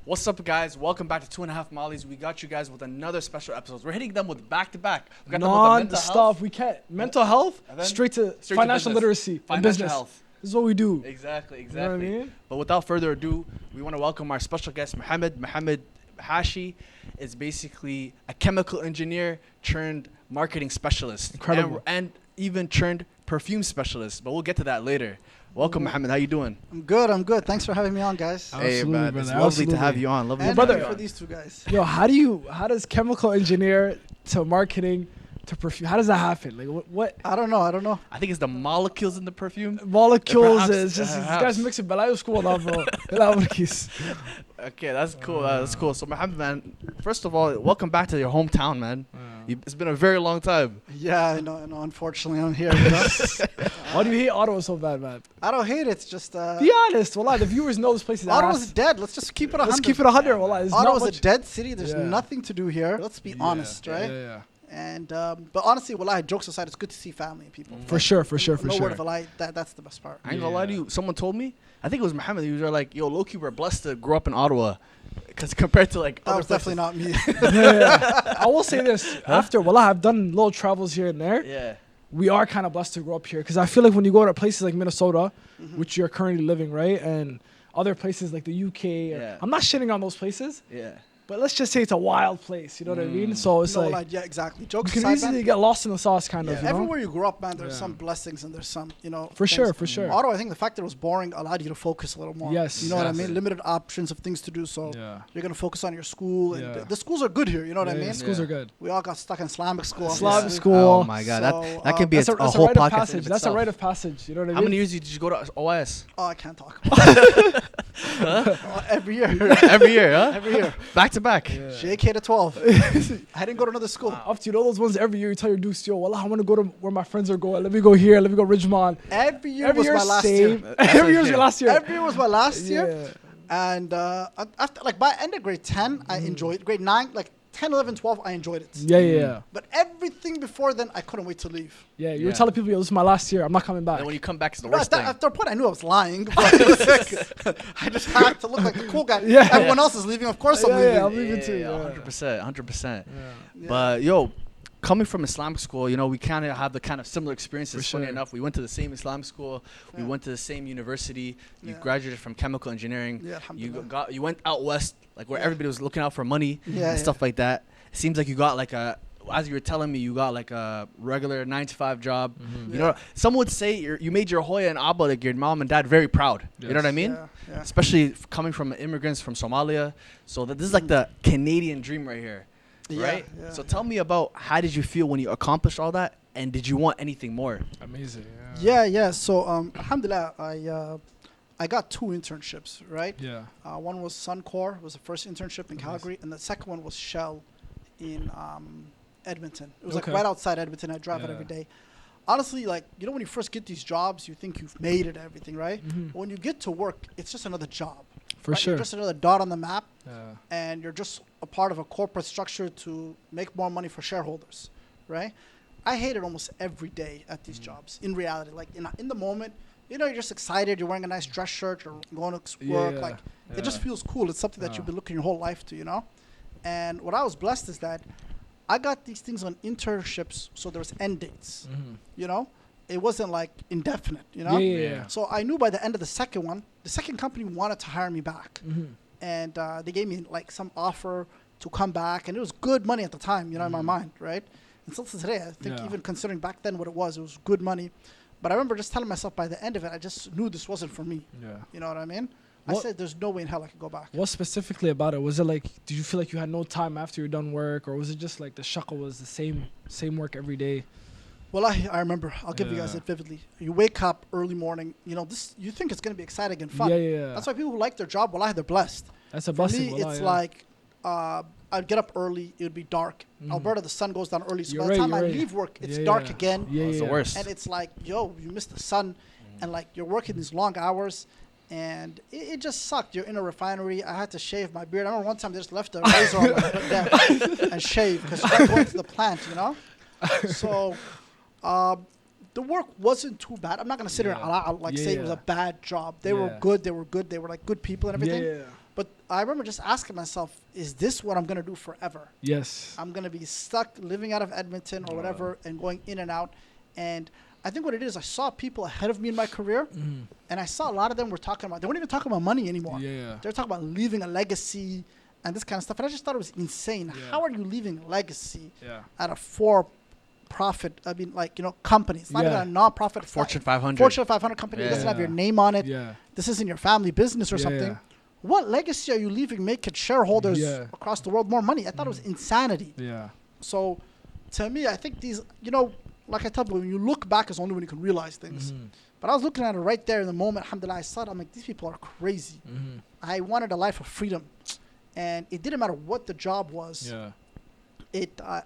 What's up, guys? Welcome back to 2.5 Mollies. We got you guys with another special episode. We're hitting them with back-to-back. We got them with the mental health. We can't. Mental health, straight to financial literacy. Financial business. health. This is what we do. Exactly. You know what I mean? But without further ado, we want to welcome our special guest, Mohamed. Mohamed Hashi is basically a chemical engineer turned marketing specialist. Incredible. And even turned perfume specialist. But we'll get to that later. Welcome, Mohamed. How you doing? I'm good. Thanks for having me on, guys. Hey, Absolutely, man. brother. It's lovely Absolutely. to have you on. Lovely And to have brother. you for on. these two guys. Yo, how does chemical engineer to marketing to perfume? How does that happen? Like what I don't know. I think it's the molecules in the perfume. molecules? Perhaps- Is just these perhaps. guys mixing balayo school now, bro. Balayo. Okay, that's cool. That's cool. So, Mohamed, man, first of all, welcome back to your hometown, man. It's been a very long time. Yeah, I know. Unfortunately, I'm here. You know? Why do you hate Ottawa so bad, man? I don't hate it. It's just Be honest. Wallah, the viewers know this place is Ottawa's ass. dead. Let's just keep it 100. Let's keep it 100. Wallah, there's not Ottawa's much. a dead city. There's Yeah. nothing to do here. Let's be honest, right? Yeah. And but honestly, jokes aside, it's good to see family and people. For sure. No word of a lie. That's the best part. I ain't gonna lie to you. Someone told me, I think it was Mohamed, he was like, yo, low-key, we're blessed to grow up in Ottawa. Because compared to like That other was definitely not me. Yeah. I will say this. After, I've done little travels here and there. Yeah. We are kind of blessed to grow up here because I feel like when you go to places like Minnesota, which you're currently living, right, and other places like the UK, Yeah. I'm not shitting on those places, Yeah. but let's just say it's a wild place. You know what I mean? So it's yeah, exactly. you Jokes can aside, easily man, get lost in the sauce, kind of. You know? everywhere you grow up, man, there's Yeah. some blessings and there's some, For sure, things. for sure. Ottawa, I think the fact that it was boring allowed you to focus a little more. Yes. You know what I Yes. mean? Limited options of things to do, so Yeah. you're going to focus on your school. And Yeah. the schools are good here, you know what I Yeah, mean? schools Yeah. are good. We all got stuck in Islamic school. Islamic obviously. school. Oh, my God. So, that can be That's a a whole rite of podcast. passage. That's a rite of passage. You know what I mean? How many years did you go to OIS? Oh, I can't talk about it. Every year. Every year, huh? Every year. Back to back. JK to 12. I didn't go to another school. Up to you know those ones every year you tell your dudes, yo, I want to go to where my friends are going. Let me go here. Let me go Ridgemont. Every year Every was year my last same. year. Every year's your last year. Every year was my last year. Yeah. And after, by end of grade 10, I enjoyed it. Grade 9, 10, 11, 12, I enjoyed it. Yeah. But everything before then, I couldn't wait to leave. Yeah, you were Yeah. telling people, yo, this is my last year. I'm not coming back. And when you come back, it's the No, worst thing. after a point, I knew I was lying. But I just had to look like the cool guy. Yeah. Everyone else is leaving. Of course, I'm leaving. I'm leaving too. Yeah, Yeah. 100%. Yeah. But, yo, coming from Islamic school, we kind of have the kind of similar experiences. For Funny sure. enough, we went to the same Islamic school. We Yeah. went to the same university. You Yeah. graduated from chemical engineering. Yeah, alhamdulillah. You went out west, like where everybody was looking out for money Yeah, and stuff like that. It seems like you got as you were telling me, you got like a regular 9-to-5 job. You know, some would say you made your Hoya and Abba, like your mom and dad, very proud. You know what I mean? Yeah. Especially coming from immigrants from Somalia. So this is like the Canadian dream right here, right? Yeah. So tell me about how did you feel when you accomplished all that, and did you want anything more? Amazing. Yeah. So, alhamdulillah, I got 2 internships, right? Yeah. One was Suncor, was the first internship in Calgary, and the second one was Shell in Edmonton. It was Okay. right outside Edmonton. I drive it Yeah. every day. Honestly, when you first get these jobs, you think you've made it, everything, right? But when you get to work, it's just another job. For right? sure. You're just another dot on the map, Yeah. and you're just a part of a corporate structure to make more money for shareholders, right? I hate it almost every day at these jobs. In reality, in the moment, you're just excited. You're wearing a nice dress shirt. You're going to work. Yeah. It just feels cool. It's something that you've been looking your whole life to, And what I was blessed is that I got these things on internships, so there was end dates. It wasn't indefinite. Yeah. So I knew by the end of the second one, the second company wanted to hire me back, and they gave me some offer to come back, and it was good money at the time, in my mind, right? And still to today, I think even considering back then what it was good money. But I remember just telling myself by the end of it, I just knew this wasn't for me. Yeah. You know what I mean? I said there's no way in hell I could go back. What specifically about it? Was it did you feel like you had no time after you're done work, or was it just the shakal was the same work every day? Well, I remember. I'll give you guys Yeah. it vividly. You wake up early morning. You think it's going to be exciting and fun. Yeah. That's why people who like their job, they're blessed. That's a For blessing. me, it's I'd get up early. It would be dark. Alberta, the sun goes down early. So by the time I leave work, it's dark again. Yeah, It's the worst. And it's you missed the sun. And you're working these long hours. And it just sucked. You're in a refinery. I had to shave my beard. I remember one time they just left a razor on my desk and shave because you're not going to the plant, So the work wasn't too bad. I'm not going to sit here and say it was a bad job. They were good. They were good. They were good people and everything. Yeah. But I remember just asking myself, is this what I'm going to do forever? Yes. I'm going to be stuck living out of Edmonton or whatever and going in and out. And I think what it is, I saw people ahead of me in my career, and I saw a lot of them were talking about, they weren't even talking about money anymore. Yeah. They're talking about leaving a legacy and this kind of stuff. And I just thought it was insane. Yeah. How are you leaving a legacy Yeah. at a for-profit, I mean, like, you know, company? It's not Yeah. even a non-profit. Fortune 500. Fortune 500 company. It Yeah. doesn't have your name on it. Yeah. This isn't your family business or Yeah, something. yeah. What legacy are you leaving making shareholders Yeah. across the world more money? I thought it was insanity. Yeah. So, to me, I think these, you know, like I tell you, when you look back is only when you can realize things. But I was looking at it right there in the moment. Alhamdulillah, I saw it. I'm like, these people are crazy. I wanted a life of freedom. And it didn't matter what the job was. Yeah.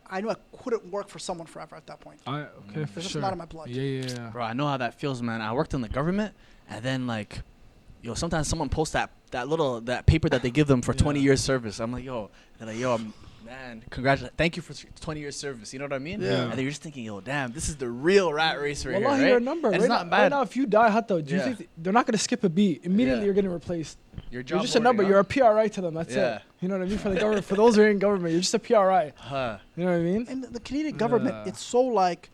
I knew I couldn't work for someone forever at that point. Okay, for It's just sure. not in my blood. Yeah. Bro, I know how that feels, man. I worked in the government, and then like, yo, sometimes someone posts that paper that they give them for 20 years service. I'm like, yo, they're like, yo, man, congratulations, thank you for 20 years service. You know what I mean? Yeah. And then you're just thinking, yo, damn, this is the real rat race right Wallahi, here, right? your number. And Right, it's now, not bad. right now, if you die, Hatta, do you Yeah. think they're not going to skip a beat? Immediately, Yeah. you're getting replaced. Your You're job just a number. holding You're a up. PRI to them. That's Yeah. it. You know what I mean? For the government, for those who are in government, you're just a PRI. Huh. You know what I mean? And the Canadian government, Yeah. it's so like,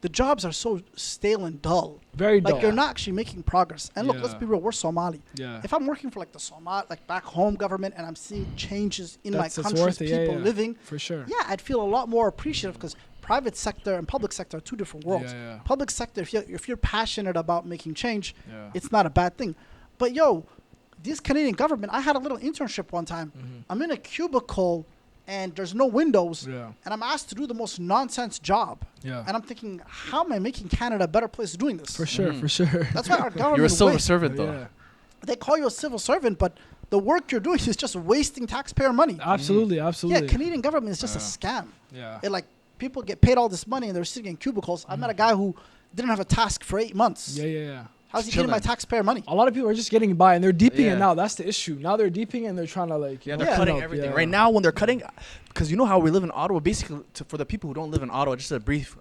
the jobs are so stale and dull. Very dull. Like, you're not actually making progress. And look, let's Yeah. be real, we're Somali. Yeah. If I'm working for like the Somali, like back home government, and I'm seeing changes in It's my country's worth it. people Yeah. living, For sure. yeah, I'd feel a lot more appreciative because private sector and public sector are two different worlds. Yeah. Public sector, if you're passionate about making change, Yeah. it's not a bad thing. But yo, this Canadian government, I had a little internship one time. I'm in a cubicle and there's no windows, Yeah. and I'm asked to do the most nonsense job. Yeah. And I'm thinking, how am I making Canada a better place doing this? For sure. For sure. That's why our government You're a civil wastes- servant, though. Yeah. They call you a civil servant, but the work you're doing is just wasting taxpayer money. Absolutely. Absolutely. Yeah, Canadian government is just a scam. Yeah. It, like, people get paid all this money and they're sitting in cubicles. I met a guy who didn't have a task for 8 months. Yeah. How's he getting my taxpayer money? A lot of people are just getting by and they're deeping Yeah. it now. That's the issue. Now they're deeping it and they're trying to like. Yeah, you they're know, cutting clean up. everything. Yeah. Right now, when they're cutting, because you know how we live in Ottawa, basically, for the people who don't live in Ottawa, just a brief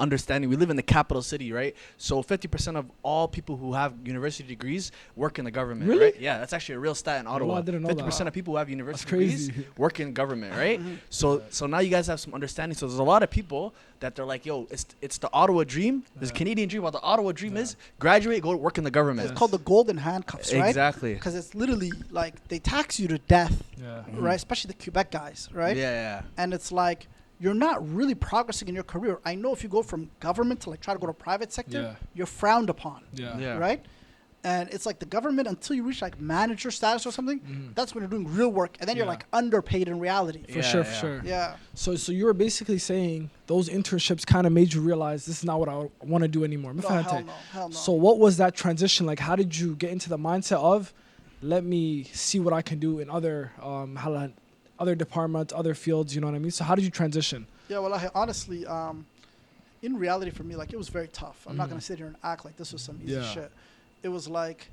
understanding, we live in the capital city, right? So 50% of all people who have university degrees work in the government, Really? right? Yeah, that's actually a real stat in Ottawa. I didn't know 50% that. of people who have university crazy. degrees work in government, right? So now you guys have some understanding. So there's a lot of people that they're like, yo, it's the Ottawa dream. There's a Canadian dream. What the Ottawa dream is, graduate, go work in the government. It's called the golden handcuffs, right? Exactly. Because it's literally like they tax you to death, Yeah. right? Especially the Quebec guys, right? Yeah. And it's like you're not really progressing in your career. I know if you go from government to like try to go to private sector, Yeah. you're frowned upon, Yeah. right? And it's like the government, until you reach like manager status or something, that's when you're doing real work, and then you're Yeah. like underpaid in reality. For Yeah, sure. yeah. For sure. Yeah. So you were basically saying those internships kind of made you realize this is not what I want to do anymore. No, hell no. So what was that transition like? How did you get into the mindset of, let me see what I can do in other other departments, other fields? You know what I mean? So how did you transition? Yeah, well, honestly, in reality for me, like, it was very tough. I'm not going to sit here and act like this was some easy Yeah. shit. It was like,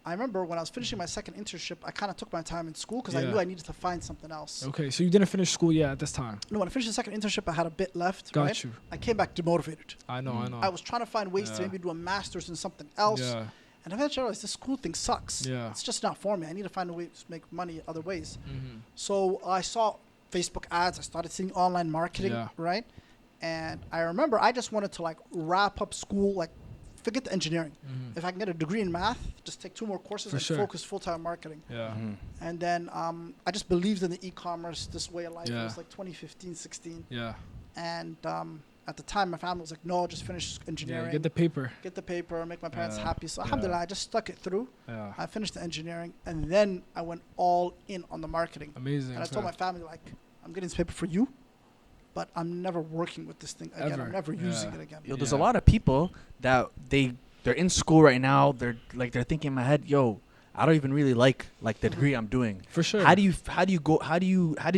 I remember when I was finishing my second internship, I kind of took my time in school because I Yeah. knew I needed to find something else. Okay, so you didn't finish school yet at this time. No, when I finished the second internship, I had a bit left, Got right? you. I came back demotivated. I know. I was trying to find ways to Yeah. maybe do a master's in something else. Yeah. And eventually I realized this school thing sucks. Yeah. It's just not for me. I need to find a way to make money other ways. Mm-hmm. So I saw Facebook ads. I started seeing online marketing, Yeah. right? And I remember I just wanted to like wrap up school, like forget the engineering. Mm-hmm. If I can get a degree in math, just take 2 more courses For and sure. focus full-time marketing. Yeah. And then I just believed in the e-commerce, this way of life. It Yeah. was like 2015, 16. Yeah. And at the time, my family was like, no, just finish engineering. Yeah. Get the paper. Get the paper, make my parents Yeah. happy. So Yeah. alhamdulillah, I just stuck it through. Yeah. I finished the engineering, and then I went all in on the marketing. Amazing. And I told my family, like, I'm getting this paper for you, but I'm never working with this thing again. Ever. I'm never using Yeah. it again. Yo, there's Yeah. a lot of people that they're in school right now. They're thinking in my head, yo, I don't even really like the degree I'm doing. For sure. How did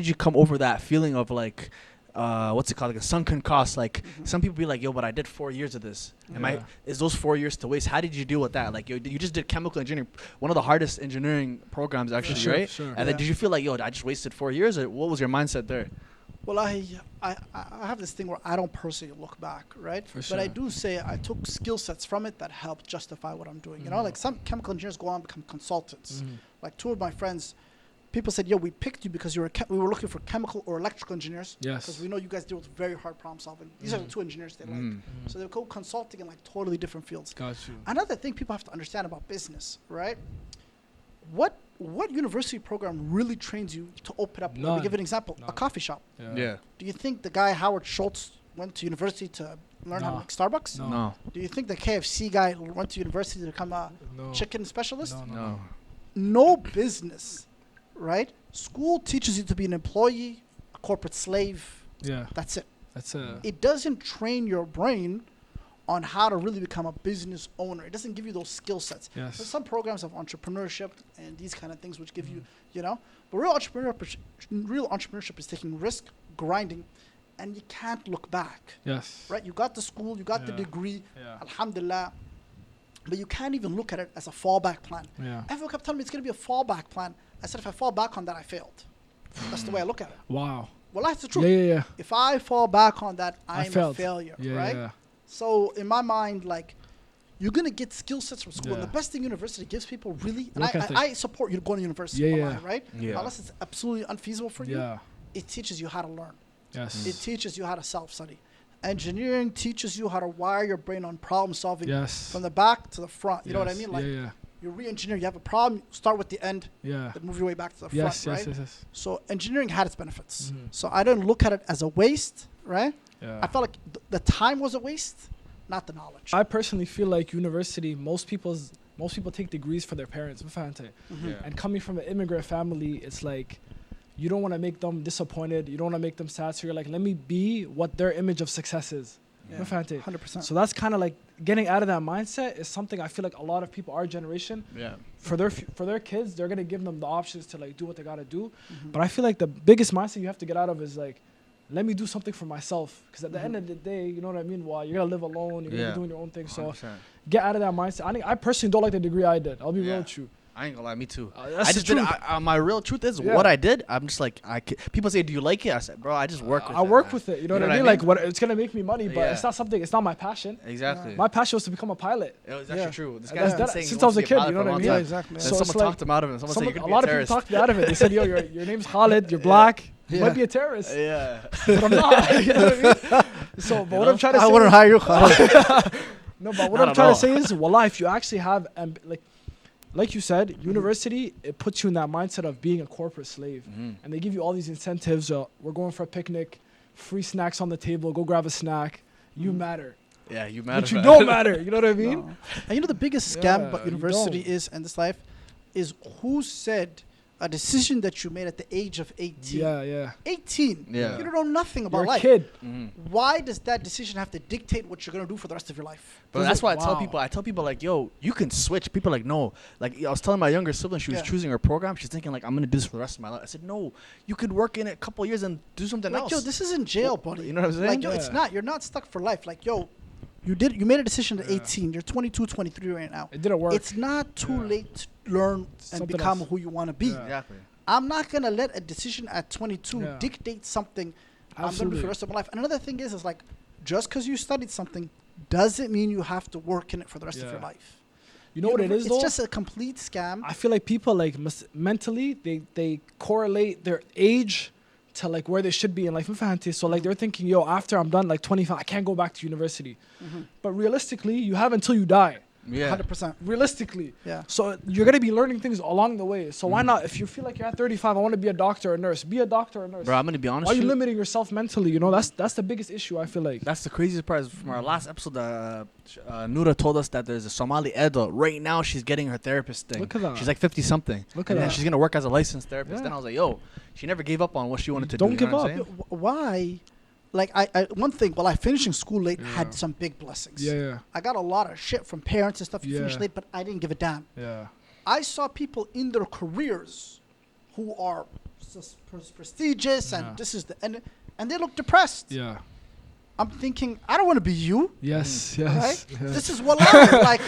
you come over that feeling of like, what's it called, like a sunken cost? Like some people be like, yo, but I did 4 years of this. Yeah. Is those 4 years to waste? How did you deal with that? Like, you just did chemical engineering, one of the hardest engineering programs actually, sure, right? sure. And then Yeah. did you feel like, yo, I just wasted 4 years? Or what was your mindset there? Well, I have this thing where I don't personally look back, right? For But I sure. do say I took skill sets from it that helped justify what I'm doing. You know, like some chemical engineers go on and become consultants. Mhm. Like 2 of my friends, people said, "Yo, we picked you because we were looking for chemical or electrical engineers. Yes. Because we know you guys deal with very hard problem solving. These are the two engineers they like. So they go consulting in like totally different fields. Got you. Another thing people have to understand about business, right? What university program really trains you to open up? Let me None. give you an example. None. A coffee shop. Yeah. Do you think the guy Howard Schultz went to university to learn how to No. make Starbucks? No. No. Do you think the KFC guy went to university to become a No. chicken specialist? No. No. No business, right? School teaches you to be an employee, a corporate slave. Yeah. That's it. That's a. It doesn't train your brain on how to really become a business owner. It doesn't give you those skill sets. Yes. There's some programs of entrepreneurship and these kind of things which give you, you know, but real entrepreneurship is taking risk, grinding, and you can't look back, Yes. right? You got the school, you got the Yeah. degree, Yeah. alhamdulillah, but you can't even look at it as a fallback plan. Yeah. Everyone kept telling me it's going to be a fallback plan. I said, if I fall back on that, I failed. That's the way I look at it. Wow. Well, that's the truth. Yeah. Yeah. Yeah. If I fall back on that, I I'm a failed. failure, Yeah. right? Yeah. So in my mind, like, you're gonna get skill sets from school. And Yeah. the best thing university gives people really, and Work ethic. I support you going to university, Yeah, online, yeah. right? Yeah. Unless it's absolutely unfeasible for you, Yeah. it teaches you how to learn. Yes. It teaches you how to self-study. Engineering teaches you how to wire your brain on problem solving Yes. from the back to the front. You know what I Yes. mean? Like, Yeah. you re-engineer. You have a problem, start with the end, Yeah. then move your way back to the Yes. front, Yes. right? Yes. Yes. So engineering had its benefits. Mhm. So I don't look at it as a waste, right? Yeah. I felt like the time was a waste, not the knowledge. I personally feel like university. Most people take degrees for their parents. Mhm. Yeah. And coming from an immigrant family, it's like you don't want to make them disappointed. You don't want to make them sad. So you're like, let me be what their image of success is. Yeah. Yeah. 100%. So that's kind of like getting out of that mindset is something I feel like a lot of people, our generation, Yeah. for their kids, they're gonna give them the options to like do what they gotta do. Mhm. But I feel like the biggest mindset you have to get out of is like, let me do something for myself. Because at the end of the day, you know what I mean? Well, you're gonna live alone. You're gonna Yeah. be doing your own thing. So 100%. get out of that mindset. I personally don't like the degree I did. I'll be Yeah. real with you. I ain't gonna lie, me too. That's I just the did. truth. My real truth is Yeah. what I did. I'm just like people say, "Do you like it?" I said, "Bro, I just work with it." I work man." with it. You know what I mean? Like, what it's gonna make me money, but Yeah. it's not something. It's not my passion. Exactly. My passion was to become a pilot. It was Yeah. actually true. This And guy's that's been that- saying he since I was wants a to be kid, pilot you know for a what I long mean? time. Yeah, exactly. Then So someone it's like- talked him out of it. Someone said, "You're A gonna be lot a of people terrorist." talked me out of it. They said, "Yo, your name's Khalid. You're black. You Yeah. might be a terrorist." Yeah. But I'm not. You know what I mean? So, but what know? I'm trying to say, I wouldn't hire you, Khalid. no, but what Not I'm at trying all. to say is, wallah, if you actually have, like you said, university, it puts you in that mindset of being a corporate slave, and they give you all these incentives. We're going for a picnic, free snacks on the table. Go grab a snack. You matter, Yeah, you matter. but you don't matter. You know what I mean? No. And you know the biggest scam Yeah, about you university don't. is in this life is who said a decision that you made at the age of 18. Yeah. 18. Yeah. You don't know nothing about You're a life. kid. Why does that decision have to dictate what you're going to do for the rest of your life? But Does that's it- why I tell wow. people. I tell people like, "Yo, you can switch." People are like, "No." Like I was telling my younger sibling, she was Yeah. choosing her program. She's thinking like, "I'm gonna do this for the rest of my life." I said, "No, you could work in it a couple years and do something Like, else." yo, this isn't jail, buddy. You know what I'm saying? Like, yo, it's Yeah. not. You're not stuck for life. Like, yo, you made a decision at Yeah. 18. You're 22, 23 right now. It didn't work. It's not too Yeah. late to learn and Something become else. who you want to be. Yeah. Exactly. I'm not gonna let a decision at 22 Yeah. dictate something I'm gonna do Absolutely. for the rest of my life. And another thing is like, just because you studied something doesn't mean you have to work in it for the rest of Yeah. your life. You know what it is, It's though? just a complete scam. I feel like people like mentally they correlate their age to like where they should be in life. So like they're thinking, yo, after I'm done like 25, I can't go back to university. But realistically, you have until you die. Yeah. 100%. Realistically. Yeah. So you're gonna be learning things along the way. So why not? If you feel like you're at 35, I want to be a doctor or nurse. Be a doctor or nurse. Bro, I'm gonna be honest. Why are you with you. limiting yourself mentally? You know, that's the biggest issue. I feel like. That's the craziest part. Is from our last episode, Noura told us that there's a Somali Edo. Right now, she's getting her therapist thing. Look at that. She's like 50 something. Look at And then that. she's gonna work as a licensed therapist. Yeah. Then I was like, yo, she never gave up on what she wanted to Don't do. You know give what I'm up. saying? Why? Like, one thing, while I finishing school late, Yeah. had some big blessings. Yeah. I got a lot of shit from parents and stuff. You finish Yeah. late, but I didn't give a damn. Yeah. I saw people in their careers who are prestigious Yeah. and this is the and they look depressed. Yeah. I'm thinking, I don't want to be you, Yes. right? Yes. Yeah. This is what life like.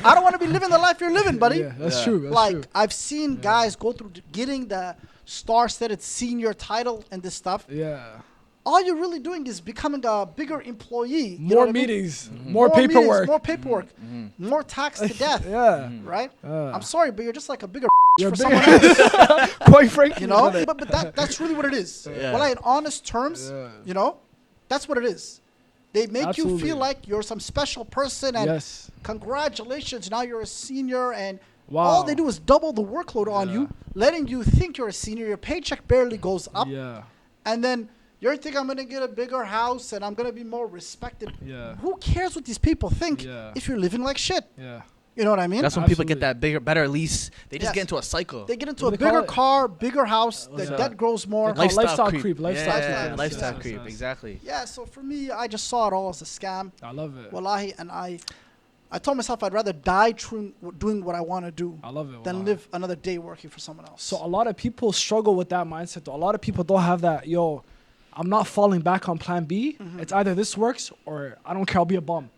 I don't want to be living the life you're living, buddy. Yeah, that's Yeah. true. That's Like true. I've seen guys go through getting the star-studded senior title and this stuff, Yeah. all you're really doing is becoming a bigger employee. You know More what I mean? meetings, Mm-hmm. more meetings, paperwork. more paperwork, Mm-hmm. more tax to death. Yeah. Right? Uh, I'm sorry, but you're just like a bigger You're for bigger. someone else. Quite frankly, You know? brother. But that's really what it is. Yeah. Well, in honest terms, Yeah. you know, that's what it is. They make you Absolutely. feel like you're some special person, and Yes. congratulations, now you're a senior, and Wow. all they do is double the workload on Yeah. you, letting you think you're a senior. Your paycheck barely goes up, Yeah. and then you're thinking, I'm gonna get a bigger house and I'm gonna be more respected. Yeah. Who cares what these people think Yeah. if you're living like shit? Yeah. You know what I mean? That's when people get Absolutely. that bigger, better lease. They just Yes. get into a cycle. They get into What a do they call bigger it? car, bigger house, the Yeah. debt grows more. They call it lifestyle creep, lifestyle yeah, creep. lifestyle Yes, creep. yes. Exactly. Yeah, so for me, I just saw it all as a scam. I love it. Wallahi, and I told myself I'd rather die doing what I want to do I love it. than wallahi. live another day working for someone else. So a lot of people struggle with that mindset. Though. A lot of people don't have that. Yo, I'm not falling back on Plan B. Mm-hmm. It's either this works or I don't care. I'll be a bum.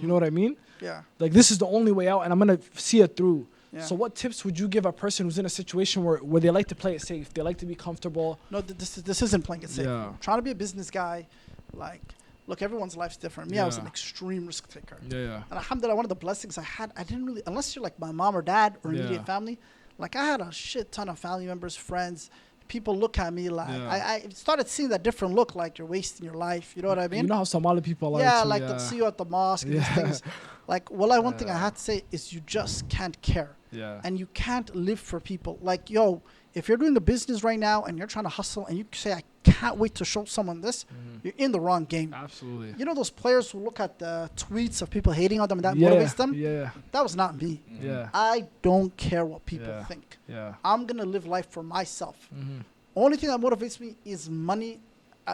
You know what I mean? yeah. Like this is the only way out, and I'm gonna see it through. Yeah. So what tips would you give a person who's in a situation where they like to play it safe? They like to be comfortable. No, this isn't playing it safe. Yeah. I'm trying to be a business guy. Like, look, everyone's life's different. Me, I was Yeah. an extreme risk taker. Yeah. And alhamdulillah, one of the blessings I had, I didn't really, unless you're like my mom or dad or Yeah. immediate family, like I had a shit ton of family members, friends. People look at me like, Yeah. I started seeing that different look, like you're wasting your life. You know what I mean? You know how Somali people are. yeah, too, like they'll see you at the mosque and these Yeah. things. Like, well, one thing I Yeah. had to say is you just can't care. Yeah. And you can't live for people. Like, yo, if you're doing a business right now and you're trying to hustle and you say, I can't wait to show someone this, you're in the wrong game. Absolutely. You know those players who look at the tweets of people hating on them and that Yeah. motivates them? Yeah. That was not me. Yeah. I don't care what people Yeah. think. Yeah. I'm going to live life for myself. Mhm. Only thing that motivates me is money.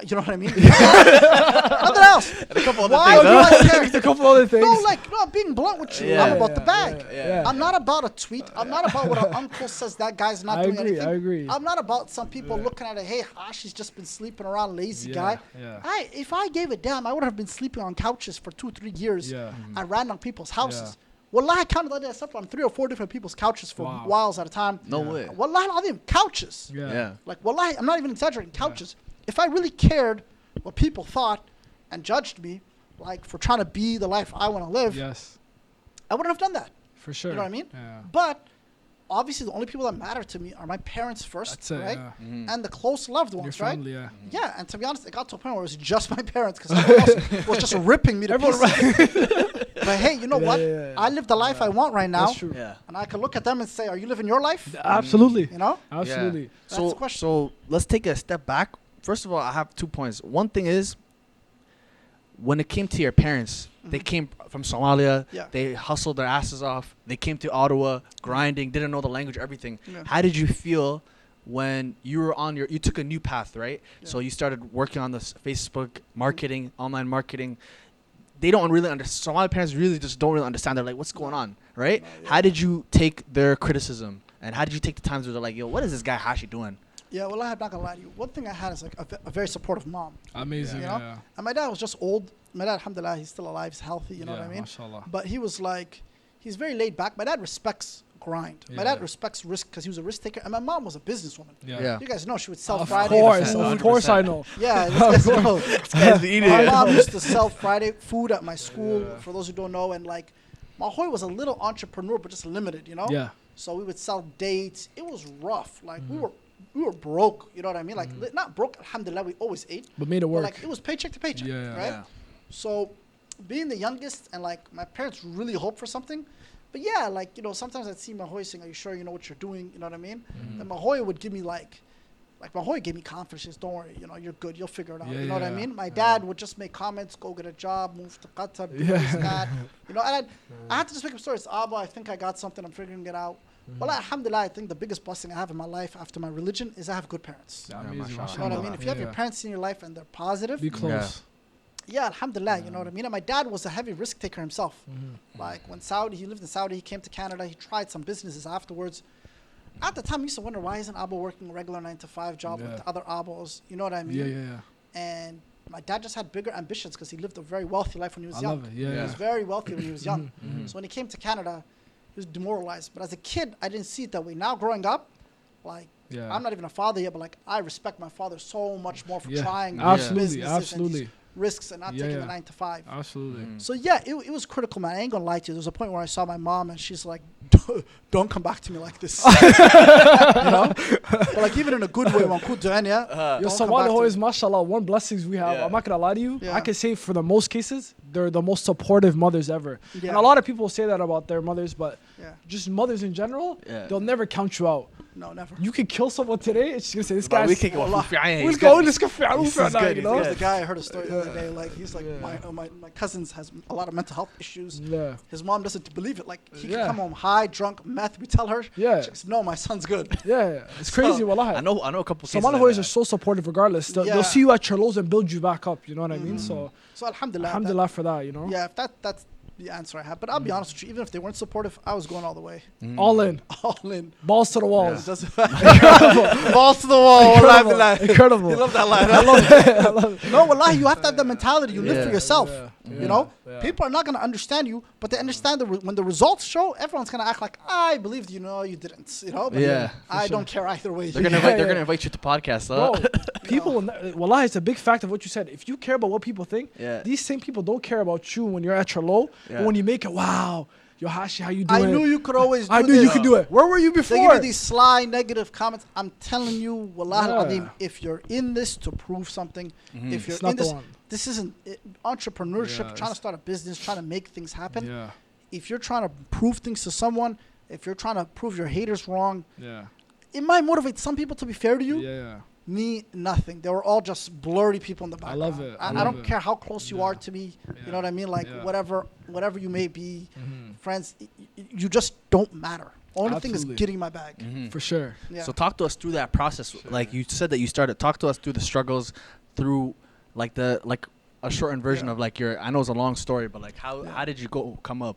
You know what I mean? Nothing else. And a couple other Why things, do huh? I care? a couple other things. No, like, no, I'm being blunt with you. Yeah. I'm about the bag. yeah. I'm not about a tweet. I'm not about what an uncle says that guy's not I doing agree, anything. I agree. I'm not about some people Yeah. looking at it, hey, Hashi's just been sleeping around, lazy Yeah, guy. yeah. If I gave a damn, I would have been sleeping on couches for 2-3 years Yeah. at random people's houses. Wallahi, I counted that day. I slept on 3 or 4 different people's couches for Wow. whiles at a time. No Yeah. way. Wallahi, al-Azim, couches. Yeah. Yeah. Like, wallahi, I'm not even exaggerating, couches. If I really cared what people thought and judged me, like, for trying to be the life I want to live, Yes. I wouldn't have done that. For sure. You know what I mean? Yeah. But obviously, the only people that matter to me are my parents first, That's it. right? Yeah. Mhm. And the close loved Your ones, right? family. Yeah. Yeah, and to be honest, it got to a point where it was just my parents because everyone else was just ripping me to Everyone. pieces. But hey, you know Yeah, what? yeah, yeah. I live the life I want right now, That's true. Yeah. and I can look at them and say, "Are you living your life?" Absolutely. You know? Absolutely. Yeah. That's So, the question. so let's take a step back. First of all, I have 2 points. One thing is, when it came to your parents, they came from Somalia. Yeah. They hustled their asses off. They came to Ottawa, grinding, didn't know the language, everything. Yeah. How did you feel when you were on you took a new path, right? Yeah. So you started working on this Facebook marketing, online marketing. They don't really understand. Somali parents really just don't really understand. They're like, what's going on, right? No, yeah. How did you take their criticism? And how did you take the times where they're like, yo, what is this guy Hashi doing? Yeah, well, I'm not gonna lie to you. One thing I had is like a very supportive mom, Amazing. You Yeah. know? and my dad was just old. My dad, alhamdulillah, he's still alive, he's healthy. You know what I mean? Mashallah. But he was like, he's very laid back. My dad respects grind. My Yeah. dad respects risk because he was a risk taker, and my mom was a businesswoman. Yeah. Yeah. You guys know she would sell Of Friday. course. Yeah. Of course I know. Yeah, this guy's know. Guy's the My idiot. mom used to sell Friday food at my school. Yeah. For those who don't know, and like, Mahoy was a little entrepreneur, but just limited. You know. Yeah. So we would sell dates. It was rough. Like we were broke. You know what I mean? Like not broke. Alhamdulillah, we always ate. But made it But work. like it was paycheck to paycheck. Yeah, yeah. Right. Yeah. So, being the youngest and like my parents really hoped for something. But yeah, like, you know, sometimes I'd see Mahoy saying, "Are you sure you know what you're doing?" You know what I mean? And Mahoy would give me like Mahoy gave me confidence. Don't worry, you know, you're good. You'll figure it out. Yeah, you know what I yeah, mean? My yeah. dad would just make comments, go get a job, move to Qatar, do Yeah. this, that. You know, and I had to just make up stories. Abba, I think I got something. I'm figuring it out. Well, alhamdulillah, I think the biggest blessing I have in my life after my religion is I have good parents. Yeah, Yeah, amazing. mashallah. You know what I mean? If you have Yeah, your parents in your life and they're positive, Be close. yeah, alhamdulillah, you know what I mean? And my dad was a heavy risk taker himself. Like when he lived in Saudi, he came to Canada, he tried some businesses afterwards. At the time, I used to wonder, why isn't Abba working a regular 9-to-5 job Yeah. with the other Abbas? You know what I mean? Yeah, yeah, yeah. And my dad just had bigger ambitions because he lived a very wealthy life when he was I young. love it. Yeah, He yeah. was very wealthy when he was young. Mhm. So when he came to Canada, he was demoralized. But as a kid, I didn't see it that way. Now growing up, like Yeah. I'm not even a father yet, but like I respect my father so much more for Yeah. trying Absolutely. businesses and Absolutely. these risks and not Yeah, taking yeah. the 9 to 5. Absolutely. So yeah, it was critical, man. I ain't gonna lie to you. There was a point where I saw my mom and she's like, "Don't come back to me like this," you know. But like even in a good way, one could do any. Yo, Don't come Somalia back to always, me. mashallah, one blessings we have. Yeah. I'm not gonna lie to you. Yeah. I can say for the most cases, they're the most supportive mothers ever. Yeah. And a lot of people say that about their mothers, but Yeah. just mothers in general, Yeah. they'll never count you out. No, never. You could kill someone today, and she's gonna say, "This But guy's." we can go. Wallah. Let's go. Let's go. He's good, You he's know? good. There's the guy I heard a story the other day. Like he's like Yeah. my cousins has a lot of mental health issues. Yeah. His mom doesn't believe it. Like he Yeah. can come home high, drunk, meth. We tell her. Yeah. She goes, "No, my son's good." Yeah. It's crazy. Wallahi. I know a couple cases. Somali like boys that. are so supportive regardless. They'll Yeah. see you at your lows and build you back up. You know what I mean? So, So alhamdulillah. alhamdulillah for that, you know? Yeah, if that's the answer I have. But I'll be honest with you, even if they weren't supportive, I was going all the way. All in. All in. Balls to the walls. It doesn't balls to the wall. Wallahi Incredible. billah. Incredible. You love that line. I love it. I love it. No, wallahi, you have to have that mentality. You live for Yeah. yourself. Yeah. You know, Yeah. people are not gonna understand you, but they understand when the results show. Everyone's gonna act like I believed you. No, you didn't. You know. But Yeah, I don't care either way. They're gonna Yeah, invite. They're yeah. gonna invite you to podcasts. Huh? Bro, people, will wallahi, it's a big fact of what you said. If you care about what people think, Yeah. these same people don't care about you when you're at your low. Yeah. And when you make it, wow, yo, Hashi, how you doing? I knew you could always. Do I knew this. you could do it. Where were you They give before? you these sly negative comments. I'm telling you, wallahi Yeah. al-azim, if you're in this to prove something, if you're It's not in the this, one. this isn't entrepreneurship. Yeah, trying to it's- start a business, trying to make things happen. Yeah, If you're trying to prove things to someone, if you're trying to prove your haters wrong, yeah, it might motivate some people to be fair to you. yeah. Me, nothing. They were all just blurry people in the I background. love it. I I love don't it. care how close you Yeah. are to me. You know what I mean? Like Yeah. whatever you may be, Mhm. friends. You just don't matter. Only thing is Absolutely. getting my bag. For sure. Yeah. So talk to us through that process. Like you said that you started. Talk to us through the struggles, through like a shortened version Yeah. of like your. I know it's a long story, but like how did you come up?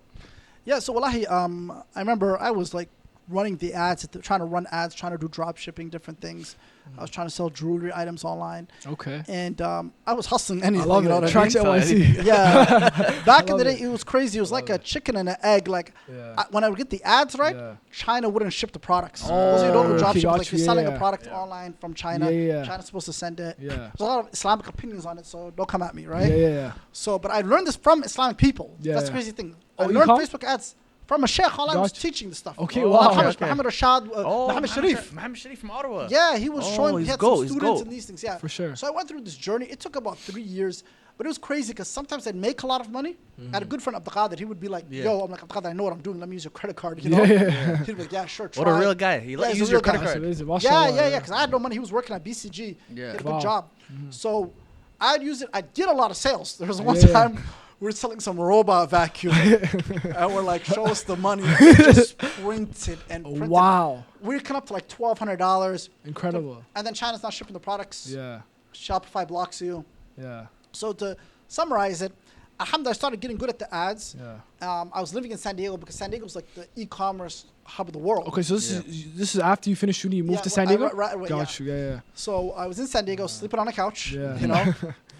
Yeah, so wallahi, I remember I was like running the ads, trying to run ads, trying to do drop shipping, different things. I was trying to sell jewelry items online, Okay. and I was hustling I anything. love you know it. what Tracks I mean? NYC. Yeah. Back in love the day, it. it was crazy. It was like Love a chicken and an egg. Like Yeah. when I would get the ads right, Yeah. China wouldn't ship the products. Oh, Those of you who don't know drop okay, shipping, got like you. you're selling Yeah, a yeah. product online from China. Yeah, yeah. China's supposed to send it. Yeah. There's a lot of Islamic opinions on it, so don't come at me, right? Yeah, yeah. So, but I learned this from Islamic people. Yeah, That's the yeah. crazy thing. Oh, I you learned come? Facebook ads from a sheikh. All I was Gotcha. teaching the stuff. Okay, Oh, wow. Mohammed, okay. Mohammed Rashad, Mohammed Sharif. Mohammed Sharif from Ottawa. Yeah, he was Oh, showing. He he's had goat, some he's students goat. and these things. Yeah, For sure. So I went through this journey. It took about 3 years, but it was crazy because sometimes I'd make a lot of money. I had a good friend, Abdul He would be like, Yeah. "Yo, I'm like Abdul I know what I'm doing. Let me use your credit card." You know? Yeah, yeah. He'd be like, "Yeah, sure." What a try real it." guy. He Yeah, let he's you a use your real credit guy. That's card. amazing. Yeah, Mashallah, yeah. Because I had no money. He was working at BCG. Yeah. He had a Wow. good job. So I'd use it. I did a lot of sales. There was one Yeah. time we were selling some robot vacuum, and we're like, "Show us the money." We just printed and printed. Wow. We come up to like $1,200, Incredible. and then China's not shipping the products. Yeah. Shopify blocks you. Yeah. So to summarize it, alhamdulillah, I started getting good at the ads. Yeah. I was living in San Diego because San Diego was like the e-commerce hub of the world. Okay, so this is after you finished uni, you moved Yeah, to San well, Diego? right, Got you. Yeah, So I was in San Diego, sleeping on a couch. Yeah. You know,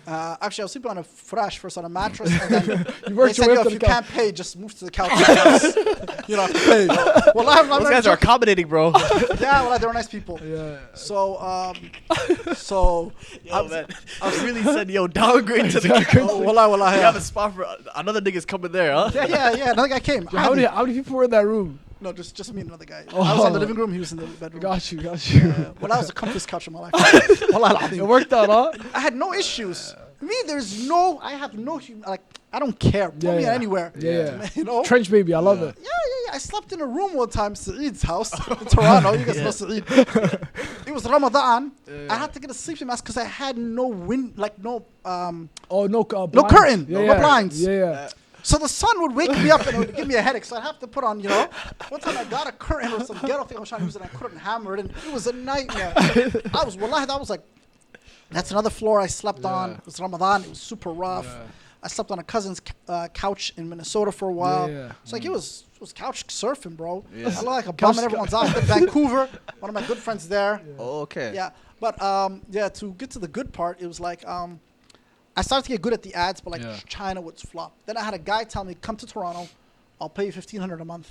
actually I was sleeping on a fresh first on a mattress, and then You they worked said, your way "Yo, up to if you the couch. can't pay, just move to the couch." You don't have to pay. Well, I'm Those not guys are joking. accommodating, bro. Yeah, well, they were nice people. Yeah. So, so I was, I really said, yo, downgrade to the wallah, wallah, You yeah. have a spot for another nigga's coming there, huh? Yeah. Another guy came. How many people were in that room? No, just me and another guy. I was on the living room. He was in the bedroom. Got you. Well, that was the comfiest couch of my life. Wallah al-azim. It worked out, huh? I had no issues. Me, I have no, like, I don't care. Put Yeah, me yeah. anywhere. Yeah. You know? Trench baby, I love it. Yeah. I slept in a room one time, Saeed's house in Toronto. You guys know Saeed. It was Ramadan. I had to get a sleeping mask because I had no wind, like no. Oh, no blinds. No curtain, Yeah, no yeah. blinds. Yeah. So the sun would wake me up and it would give me a headache. So I'd have to put on, you know. One time I got a curtain or some ghetto thing I was trying to use and I couldn't hammer it. And it was a nightmare. Wallahi, that was like, that's another floor I slept on. It was Ramadan. It was super rough. Yeah. I slept on a cousin's couch in Minnesota for a while. Yeah. It's like it was couch surfing, bro. Yeah. I look like a bum in everyone's eyes. Vancouver, one of my good friends there. Oh, okay. Yeah, but to get to the good part, it was like I started to get good at the ads, but like Yeah. China would flop. Then I had a guy tell me, come to Toronto, I'll pay you $1,500 a month,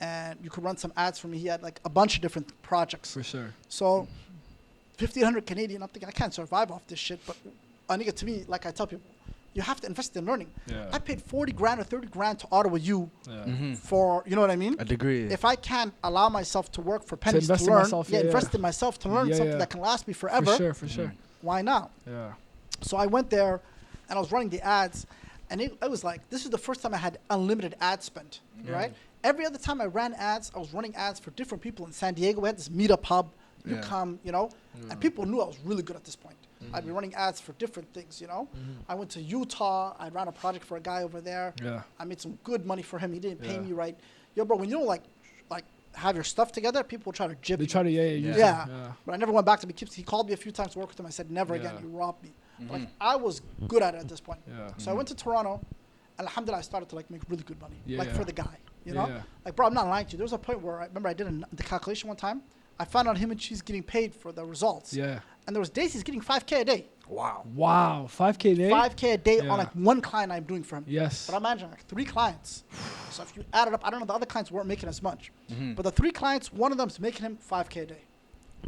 and you could run some ads for me. He had like a bunch of different projects. For sure. So 1,500 Canadian. I'm thinking I can't survive off this shit. But I think to me, like I tell people, you have to invest in learning. Yeah. I paid 40 grand or 30 grand to Ottawa U Yeah. for, you know what I mean? A degree. If I can't allow myself to work for pennies to, invest in learn, myself, yeah, invest in myself to learn Yeah, something yeah. that can last me forever, For sure. why not? Yeah. So I went there, and I was running the ads, and it was like, this is the first time I had unlimited ad spend, right? Every other time I ran ads, I was running ads for different people in San Diego. We had this meetup hub. You come, you know, and people knew I was really good at this point. I'd be running ads for different things, you know. I went to Utah. I ran a project for a guy over there. Yeah. I made some good money for him. He didn't pay Yeah. me right. Yo, bro, when you don't like have your stuff together, people try to jib They you. try to use it. Yeah. Yeah. But I never went back to him. He called me a few times to work with him. I said, never again. Yeah. You robbed me. But, like, I was good at it at this point. Yeah. So I went to Toronto, and alhamdulillah, I started to like make really good money, Yeah, like yeah. for the guy, you Yeah, know. yeah. Like, bro, I'm not lying to you. There was a point where I remember I did the calculation one time. I found out him and she's getting paid for the results. Yeah. And there was days he's getting 5K a day. Wow. Wow. 5K a day? 5K a day Yeah. on like one client I'm doing for him. Yes. But I'm managing like 3 clients. So if you add it up, I don't know, the other clients weren't making as much. But the 3 clients, one of them's making him 5K a day.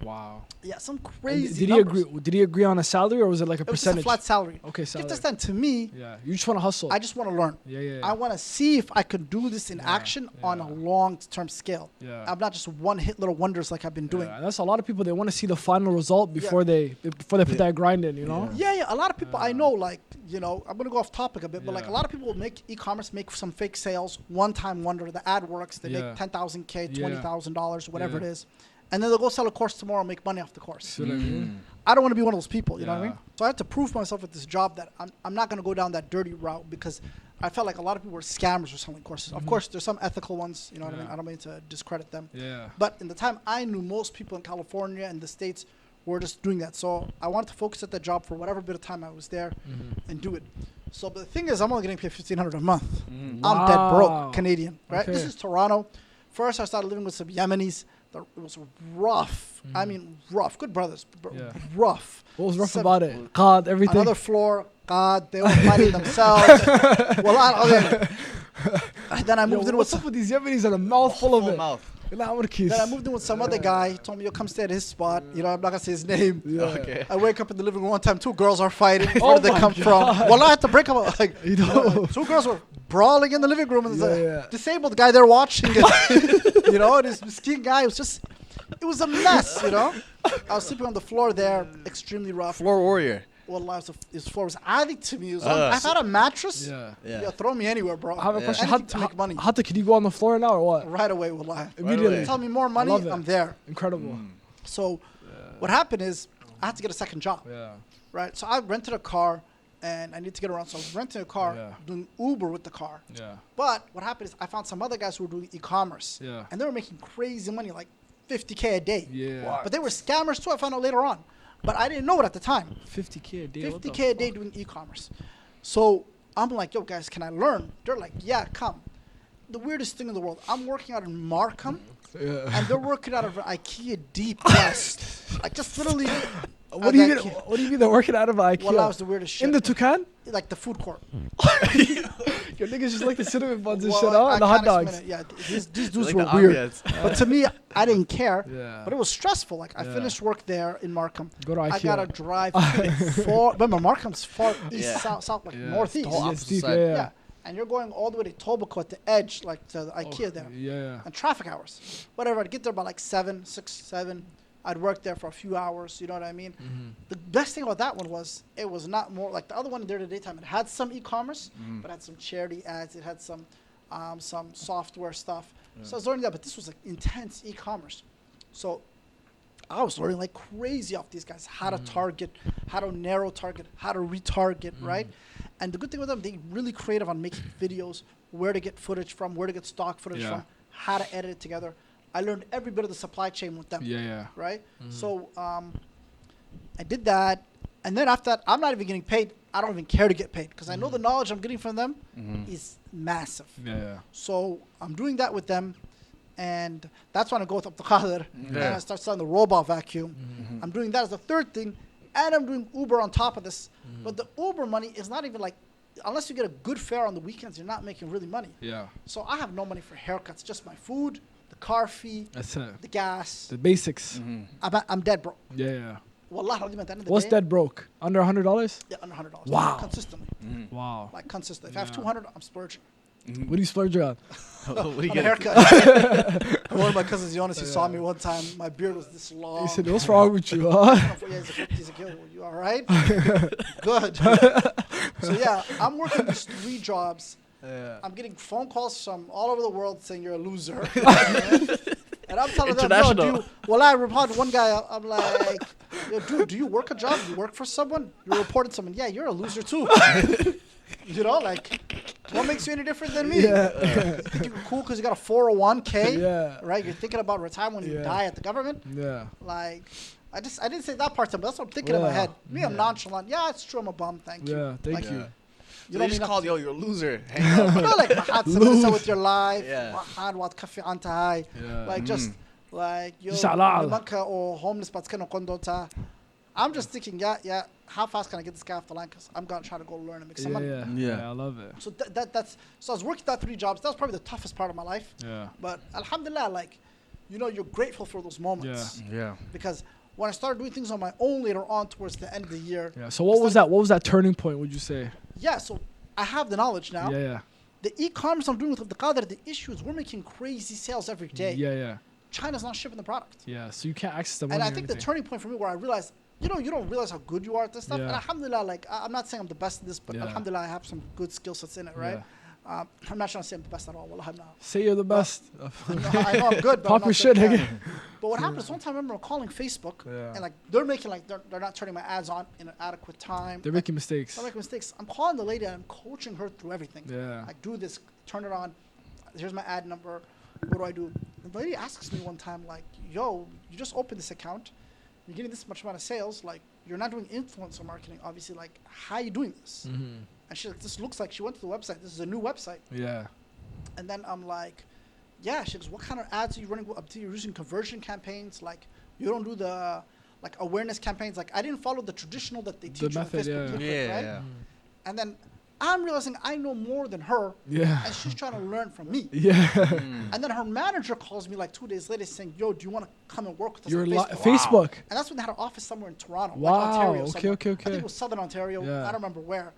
Wow. Yeah, some And crazy did he numbers. agree? Did he agree on a salary or was it like a It was just percentage? a flat salary. Okay, If salary. this then to me, Yeah. You just want to hustle. I just want to learn. Yeah. I want to see if I could do this in Yeah, action on a yeah. long-term scale. Yeah. I'm not just one-hit little wonders like I've been doing. Yeah, and that's a lot of people. They want to see the final result before they put that grind in. You know. Yeah. A lot of people I know, like, you know, I'm gonna go off topic a bit, but like a Yeah. lot of people will make e-commerce, make some fake sales, one-time wonder. The ad works. They Yeah. make $10,000, Yeah. $20,000, whatever Yeah. it is, and then they'll go sell a course tomorrow and make money off the course. See what I mean? I don't want to be one of those people. You know what I Yeah. mean? So I had to prove myself with this job that I'm not gonna go down that dirty route because I felt like a lot of people were scammers for selling courses. Of course, there's some ethical ones. You know what I mean? Yeah. I don't mean to discredit them. Yeah. But in the time I knew, most people in California and the States were just doing that. So I wanted to focus at the job for whatever bit of time I was there and do it. So but the thing is, I'm only getting paid $1,500 a month. I'm dead Wow. broke Canadian, right? This Okay. is Toronto. First, I started living with some Yemenis. It was rough. I mean, rough. Good brothers. Yeah. Rough. What was rough Seven- about it? God, everything. Another floor. God, they were fighting themselves. Then I moved in with What's up with these Yemenis and a mouth full of it? mouth. Nah, I'm gonna kiss. Then I moved in with some other guy. He told me, "Yo, come stay at his spot." You know, I'm not gonna say his name. Yeah. Okay. I wake up in the living room one time. 2 girls are fighting. Oh Where did they my come God. from? Well, I had to break up. Like, You know. 2 girls were brawling in the living room, and there's a Yeah. disabled guy there watching it. You know, and this miskin guy was just. It was a mess. You know, I was sleeping on the floor there, extremely rough. Floor warrior. Well, his floor was adding to me. It was I've Us. had a mattress. Yeah. Yeah. Throw me anywhere, bro. I have a Yeah. question. Anything to make money. How can you go on the floor now or what? Right away, wallah. Immediately. away. Tell me more money, love it. I'm there. Incredible. So, what happened is I had to get a second job, Yeah. right? So I rented a car, and I need to get around. So I was renting a car, Yeah. doing Uber with the car. Yeah. But what happened is I found some other guys who were doing e-commerce, Yeah. and they were making crazy money, like 50K a day. Yeah. But they were scammers too. I found out later on, but I didn't know it at the time. 50K a day. what the 50K a day fuck? doing e-commerce. So I'm like, yo, guys, can I learn? They're like, yeah, come. The weirdest thing in the world. I'm working out in Markham, Yeah. and they're working out of an IKEA deep west. Like just literally. What do you mean? What do you mean they're working out of IKEA? Well, that was the weirdest shit. in the Toucan? like the food court. Your niggas just like the cinnamon buns and Well, shit, I huh? And the hot can't dogs. explain it. Yeah, these dudes Like were the weird. ambience. But to me, I didn't care. Yeah. But it was stressful. Like I Yeah. finished work there in Markham. Go to I IKEA. gotta drive far. Remember, Markham's far east, Yeah. south, like Yeah. northeast. The whole Yeah, opposite steep, side. yeah. Yeah. And you're going all the way to Etobicoke at the edge, like to the IKEA there. Yeah. And traffic hours. Whatever, I'd get there by like 7, 6, 7. I'd work there for a few hours, you know what I mean? The best thing about that one was it was not more like the other one during the daytime. It had some e-commerce, but it had some charity ads. It had some software stuff. So I was learning that, but this was like intense e-commerce. So I was learning like crazy off these guys, how to target, how to narrow target, how to retarget, right? And the good thing with them, they really creative on making videos, where to get footage from, where to get stock footage Yeah. from, how to edit it together. I learned every bit of the supply chain with them, Yeah. right? So I did that. And then after that, I'm not even getting paid. I don't even care to get paid because I know the knowledge I'm getting from them is massive. Yeah. So I'm doing that with them. And that's when I go with Abdul Qadir. And Yeah. I start selling the robot vacuum. I'm doing that as the third thing. And I'm doing Uber on top of this. But the Uber money is not even like unless you get a good fare on the weekends, you're not making really money. Yeah. So I have no money for haircuts, just my food, the car fee, That's it. the gas. The basics. I'm dead broke. Yeah. Wallah, at the end of the What's day, dead broke? Under $100? Yeah, under $100. Wow. Consistently. Wow. Like consistently. If I have 200, I'm splurging. What do you splurge on? What do you On a get? haircut. One of my cousins, Jonas, he saw me one time. My beard was this long. He said, "What's wrong with you?" Huh? He's like, yo, you all right? Good. So yeah, I'm working these 3 jobs. Yeah. I'm getting phone calls from all over the world saying you're a loser. And I'm telling them, yo, International. well, I reported one guy. I'm like, yo, dude, do you work a job? Do you work for someone? You're reporting someone. Yeah, you're a loser too. You know, like, what makes you any different than me? Yeah. You think you're cool because you got a 401k, Yeah. right? You're thinking about retirement when you Yeah. die at the government. Yeah. Like, I didn't say that part to him, but that's what I'm thinking in my Yeah. head. Me, I'm Yeah. nonchalant. Yeah, it's true. I'm a bum. Thank you. Yeah. Thank Like, you. You They don't just mean called, yo, you're a loser. Hang up. you know, like Mahad Samisa with your life. Yeah. Mahad wat kafi anta hai. Yeah. Like just like yo Just halal. nimanka or homeless but kano kondota. I'm just thinking, yeah, how fast can I get this guy off the line? Because I'm gonna try to go learn and make some money. Yeah. Yeah. I love it. So that's so I was working that 3 jobs. That was probably the toughest part of my life. Yeah. But alhamdulillah, like, you know, you're grateful for those moments. Yeah. Because when I started doing things on my own later on towards the end of the year, Yeah. So what was that? What was that turning point? Would you say? yeah, so I have the knowledge now. Yeah. The e-commerce I'm doing with the Qadr, the issue is we're making crazy sales every day. Yeah. China's not shipping the product. Yeah. So you can't access the money. And I or think the anything. turning point for me where I realized, you know, you don't realize how good you are at this stuff. Yeah. And alhamdulillah, like, I'm not saying I'm the best at this, but Yeah. alhamdulillah, I have some good skill sets in it, right? I'm not trying to say I'm the best at all. Wallah, I'm not. Say you're the best. I know I'm good, but Pop I'm your not shit, good. nigga. But what happened is one time I remember calling Facebook, Yeah. and like they're making like they're not turning my ads on in an adequate time. They're making mistakes. I'm making mistakes. I'm calling the lady and I'm coaching her through everything. Yeah. Like, do this, turn it on. Here's my ad number. What do I do? The lady asks me one time, like, yo, you just opened this account. You're getting this much amount of sales. Like, you're not doing influencer marketing, obviously. Like, how are you doing this? Mm-hmm. And she's like, this looks like she went to the website. This is a new website. Yeah. And then I'm like, yeah. She goes, what kind of ads are you running? You're using conversion campaigns. Like, you don't do the like awareness campaigns. Like, I didn't follow the traditional that they The teach you on method, Facebook. yeah. Blueprint, right? Yeah. And then I'm realizing I know more than her, Yeah. and she's trying to learn from me. Yeah. And then her manager calls me like 2 days later saying, yo, do you want to come and work with us You're on li- Facebook? Facebook. And that's when they had an office somewhere in Toronto, Wow, like Ontario. okay, somewhere. okay, I think okay. it was Southern Ontario. Yeah. I don't remember where.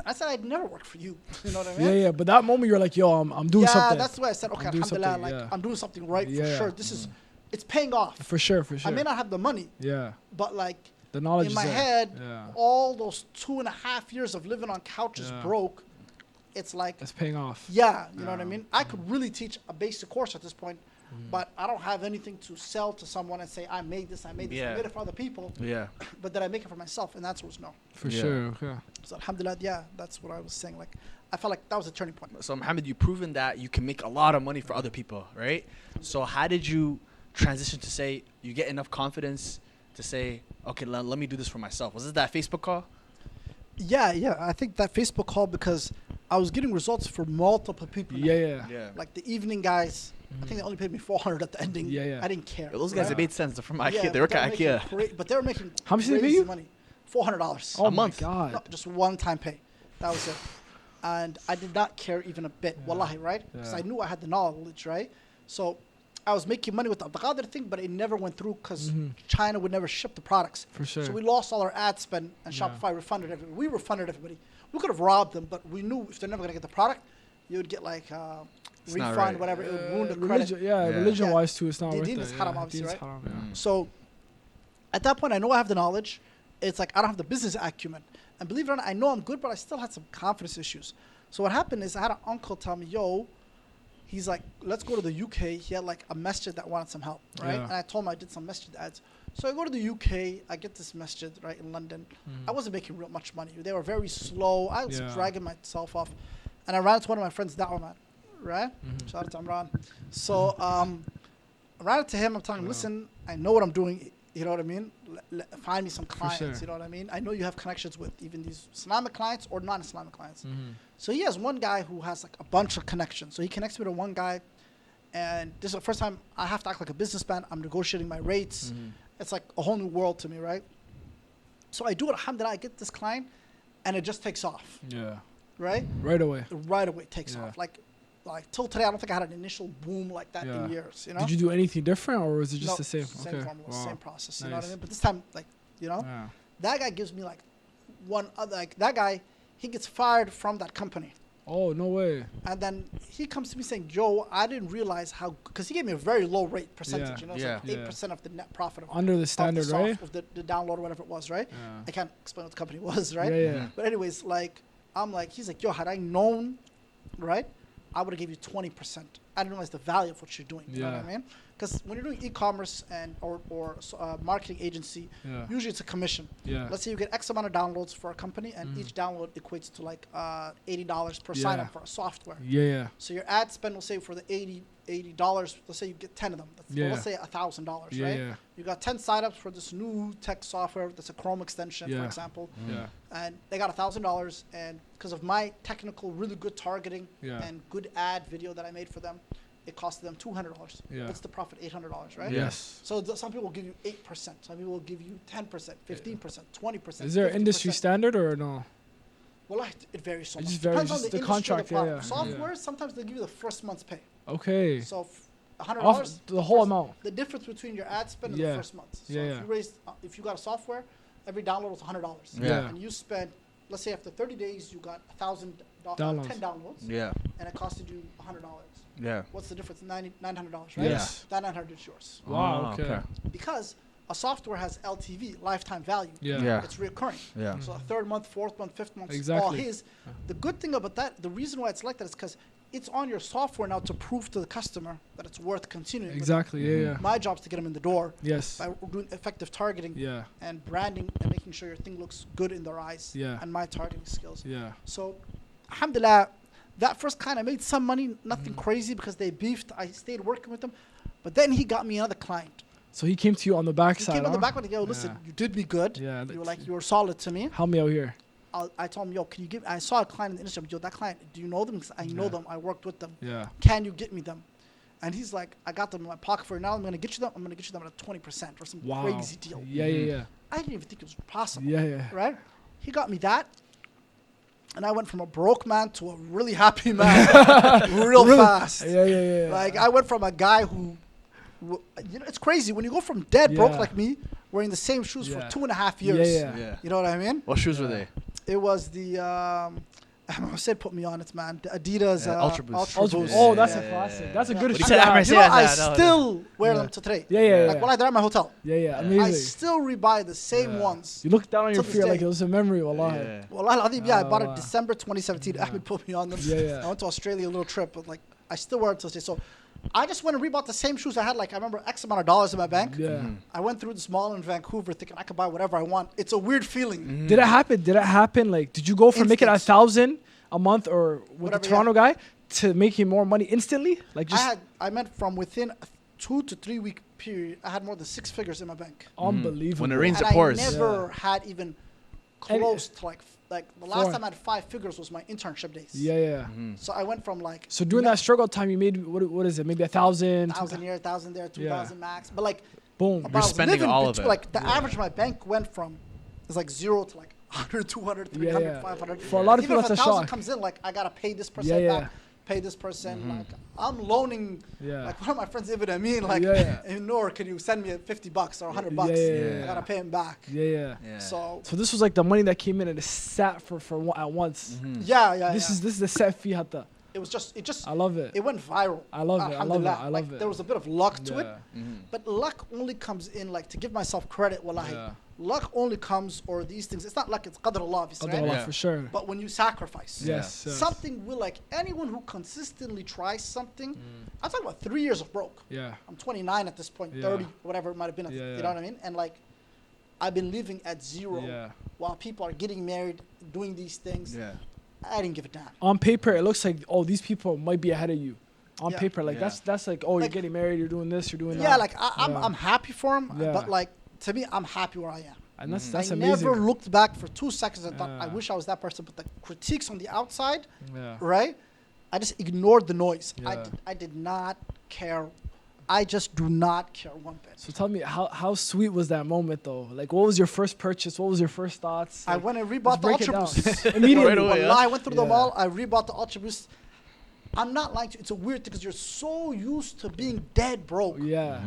I said I'd never work for you. You know what I mean? Yeah. But that moment you're like, yo, I'm doing yeah, something. that's why I said, okay, I'm doing alhamdulillah, something, like yeah. I'm doing something right for Yeah. sure. This is, it's paying off. For sure. I may not have the money, Yeah. but like The knowledge in my is there. head, Yeah. all those 2.5 years of living on couches Yeah. broke, it's like, That's paying off. yeah, you know what I Yeah. mean? I could really teach a basic course at this point, but I don't have anything to sell to someone and say, I made this, I made Yeah. it for other people, Yeah. but did I make it for myself? And that's what's no. For Yeah. sure. Okay. So alhamdulillah, yeah, that's what I was saying. Like, I felt like that was a turning point. So Mohamed, you've proven that you can make a lot of money for other people, right? So how did you transition to say you get enough confidence to say, okay, let me do this for myself? Was it that Facebook call? Yeah, I think that Facebook call, because I was getting results for multiple people. Yeah. Like the evening guys, I think they only paid me 400 at the ending. Yeah. I didn't care. Yo, those guys, right? they made sense. They're from IKEA. Yeah, They work but at making IKEA. but they were making How much did they pay crazy you? money. $400. Oh A month. my God. No, just one-time pay. That was it. And I did not care even a bit. Wallahi, right? Because Yeah. I knew I had the knowledge, right? So I was making money with the Qadr thing, but it never went through because China would never ship the products. For sure. So we lost all our ad spend, and Yeah. Shopify refunded everybody. We refunded everybody. We could have robbed them, but we knew if they're never going to get the product, you would get like It's not refund, right. whatever. It would ruin the credit. religion, Yeah. religion-wise too, it's not The worth deen it. is haram, yeah. obviously, Deen's right? haram, yeah. So at that point, I know I have the knowledge. It's like I don't have the business acumen. And believe it or not, I know I'm good, but I still had some confidence issues. So what happened is I had an uncle tell me, yo, he's like, let's go to the UK. He had like a masjid that wanted some help, right? Yeah. And I told him I did some masjid ads. So I go to the UK. I get this masjid, right, in London. I wasn't making real much money. They were very slow. I was Yeah. dragging myself off. And I ran into one of my friends, Da'wah man, right? Shout out to Imran. So I ran into him. I'm telling him, listen, I know what I'm doing. You know what I mean? Find me some clients. sure. You know what I mean? I know you have connections with even these Islamic clients or non-Islamic clients. So he has one guy who has like a bunch of connections. So he connects me to one guy, and this is the first time I have to act like a businessman. I'm negotiating my rates. It's like a whole new world to me, right? So I do it. Alhamdulillah, I get this client, and it just takes off, Yeah. right? Right away. Right away takes Yeah. off. Like till today, I don't think I had an initial boom like that Yeah. in years. You know. Did you do anything different, or was it just No, the same? Same Okay. formula, Wow. same process. You know what I Nice. mean? But this time, like, you know, Yeah. that guy gives me like one other. Like that guy, he gets fired from that company. Oh, no way. And then he comes to me saying, Joe, I didn't realize how, because he gave me a very low rate percentage, Yeah. you know, it's Yeah. like 8% of the net profit of, Under the standard, right? of the download or whatever it was, right? Yeah. I can't explain what the company was, right? Yeah, yeah. But anyways, like, I'm like, he's like, yo, had I known, right, I would have gave you 20%. I didn't realize the value of what you're doing, you know what I Yeah. mean? Because when you're doing e-commerce and or marketing agency, Yeah. usually it's a commission. Yeah. Let's say you get X amount of downloads for a company, and each download equates to like $80 per sign Yeah. up for a software. Yeah, yeah. So your ad spend will say for the $80, let's say you get 10 of them. Yeah. Let's say $1,000, Yeah, right? yeah. You got 10 signups for this new tech software that's a Chrome extension, for Yeah. example. Yeah. And they got $1,000, and because of my technical, really good targeting Yeah. and good ad video that I made for them, it costed them $200. Yeah. What's the profit? $800, right? Yes. So some people will give you 8%, some people will give you 10%, 15%, 20%. Is there an industry 50%. standard or no? Well, it varies so It much. just Depends varies, on just the the industry or contract, the yeah, product. yeah. Software, sometimes they give you the first month's pay. Okay. So $100. Off the whole amount. The difference between your ad spend and Yeah. the first month. So Yeah, if yeah. you raised, if you got a software, every download was $100. Yeah. And you spent, let's say after 30 days, you got 1,000 Downloads. 10 downloads, Yeah. and it costed you $100. Yeah. What's the difference? $900, right? Yes. That 900 is yours. Wow. Oh, Okay. Because a software has LTV, lifetime value. Yeah. Yeah. It's recurring. Yeah. So a third month, fourth month, fifth month, all Exactly. his. The good thing about that, the reason why it's like that is because it's on your software now to prove to the customer that it's worth continuing. with Exactly. Yeah. Yeah. My job's to get them in the door Yes. by doing effective targeting Yeah. and branding and making sure your thing looks good in their eyes. Yeah. And my targeting skills. Yeah. So, alhamdulillah, that first kind of made some money, nothing crazy because they beefed. I stayed working with them. But then he got me another client. So he came to you on the He backside. came on the huh? back with, yo, listen, Yeah. you did me good. Yeah. You were like, you were solid to me. Help me out here. I told him, yo, can you give, I saw a client in the industry. I'm, yo, that client, do you know them? Because I know Yeah. them. I worked with them. Yeah. Can you get me them? And he's like, I got them in my pocket for now. I'm going to get you them. I'm going to get you them at a 20% or some Wow. crazy deal. Yeah. Yeah. Yeah. I didn't even think it was possible. Yeah. Yeah. Right? He got me that. And I went from a broke man to a really happy man real fast. Yeah. Yeah. Yeah. Like, I went from a guy who, you know, it's crazy. When you go from dead broke Yeah. like me, wearing the same shoes Yeah. for 2.5 years. Yeah. Yeah. You know what I mean? What shoes were they? It was the, Mohamed put me on it, man. The Adidas Ultra Boost. Ultra Boost. Oh, that's Yeah, a yeah, classic. yeah, That's a yeah. good What he shoe. said, Yeah. Ahmed You know, said I that, no, still wear Yeah. them to today. Yeah. Yeah. Like, Yeah. when they're at my hotel, Yeah. Yeah. I Amazing. still rebuy the same Yeah. ones. You look down on your to feet this like day. it was a memory, wallahi. Yeah. Well, I bought it Allah. December 2017. Yeah. Ahmed put me on them. Yeah, yeah. I went to Australia, a little trip, but like I still wear it to this day. So I just went and rebought the same shoes I had. Like I remember X amount of dollars in my bank. Yeah. Mm-hmm. I went through this mall in Vancouver thinking I could buy whatever I want. It's a weird feeling. Mm-hmm. Did it happen? Did it happen? Like, did you go from making Instant. 1,000 a month or with Whatever, the Toronto guy to making more money instantly? Like, just I meant from within a 2 to 3 week period, I had more than 6 figures in my bank. unbelievable. When it rains, And it pours. I never Yeah. had even And- close to like the last Four. time I had 5 figures was my internship days. Yeah, yeah. Mm-hmm. So I went from like So during that struggle time, you made what is it? Maybe 1,000. 1,000 here, 1,000 there, 2,000 max. But like Boom. but I You're was spending living all of between- it. Like the average of my bank went from it's like 0 to like 100, 200, 300, yeah. 500. For a lot of Even people, if that's a 1,000 shock. comes in, like I gotta pay this Yeah, person yeah. back, pay this person. Like I'm loaning. Yeah. Like one of my friends even I mean like, Yeah, hey, Noor, can you send me $50 or $100? Yeah. I gotta pay him back. Yeah, yeah. Yeah. So So this was like the money that came in and it sat for at once. Mm-hmm. yeah. This is the set fee hatta. it was just I love it. it went viral. I love it. I love it. Alhamdulillah. I love Like, it. there was a bit of luck to it, Yeah. Mm-hmm. but luck only comes in like to give myself credit. Wallahi, Yeah. luck only comes or these things. It's not luck. It's qadr Allah, obviously, Qadar right? Allah, Yeah. for sure. But when you sacrifice, Yes. yes. something will like anyone who consistently tries something. I'm talking about 3 years of broke. Yeah. I'm 29 at this point, Yeah. 30, whatever it might have been. Yeah, You know what I mean? And like, I've been living at zero Yeah. while people are getting married, doing these things. Yeah. I didn't give a damn. On paper, it looks like these people might be ahead of you. On Yeah. paper, like Yeah. that's like you're Like- getting married, you're doing this, you're doing that. Yeah, like I'm Yeah. I'm happy for him, Yeah. but like to me, I'm happy where I am. And that's I amazing. never looked back for 2 seconds and thought, I Yeah. wish I was that person. But the critiques on the outside, Yeah. right? I just ignored the noise. Yeah. I did not care I just do not care one bit. So tell me, how sweet was that moment though? Like, what was your first purchase? What was your first thoughts? I Like, went and rebought the break it Ultra down. Boost. Immediately. Right away, Wallah, I went through the Yeah. mall. I rebought the Ultra Boost. I'm not lying to you. It's a weird thing because you're so used to being dead broke, Yeah.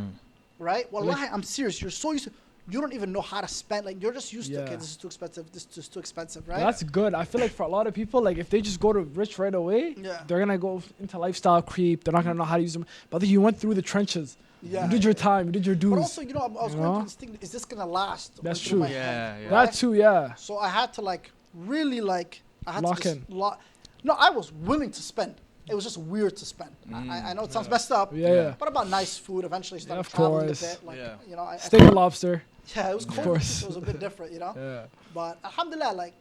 right? Wallahi, I'm serious. You're so used to, you don't even know how to spend. Like, you're just used to, Yeah. okay, this is too expensive. This is just too expensive, right? That's good. I feel like for a lot of people, like if they just go to rich right away, Yeah. they're gonna go into lifestyle creep. They're not gonna know how to use them. But I think you went through the trenches. Yeah. You did your time. You did your dues. But also, I was You going know? through this thing. Is this gonna last? That's Went through true. my head, Yeah. That too, yeah. So I had to like really like I had Lock to just in. No, I was willing to spend. It was just weird to spend. I know it sounds messed up. Yeah. But about nice food, eventually started of traveling course. a bit. Like, Yeah. I Steak and lobster. yeah, it was cold. course. It was a bit different, Yeah. But alhamdulillah, like,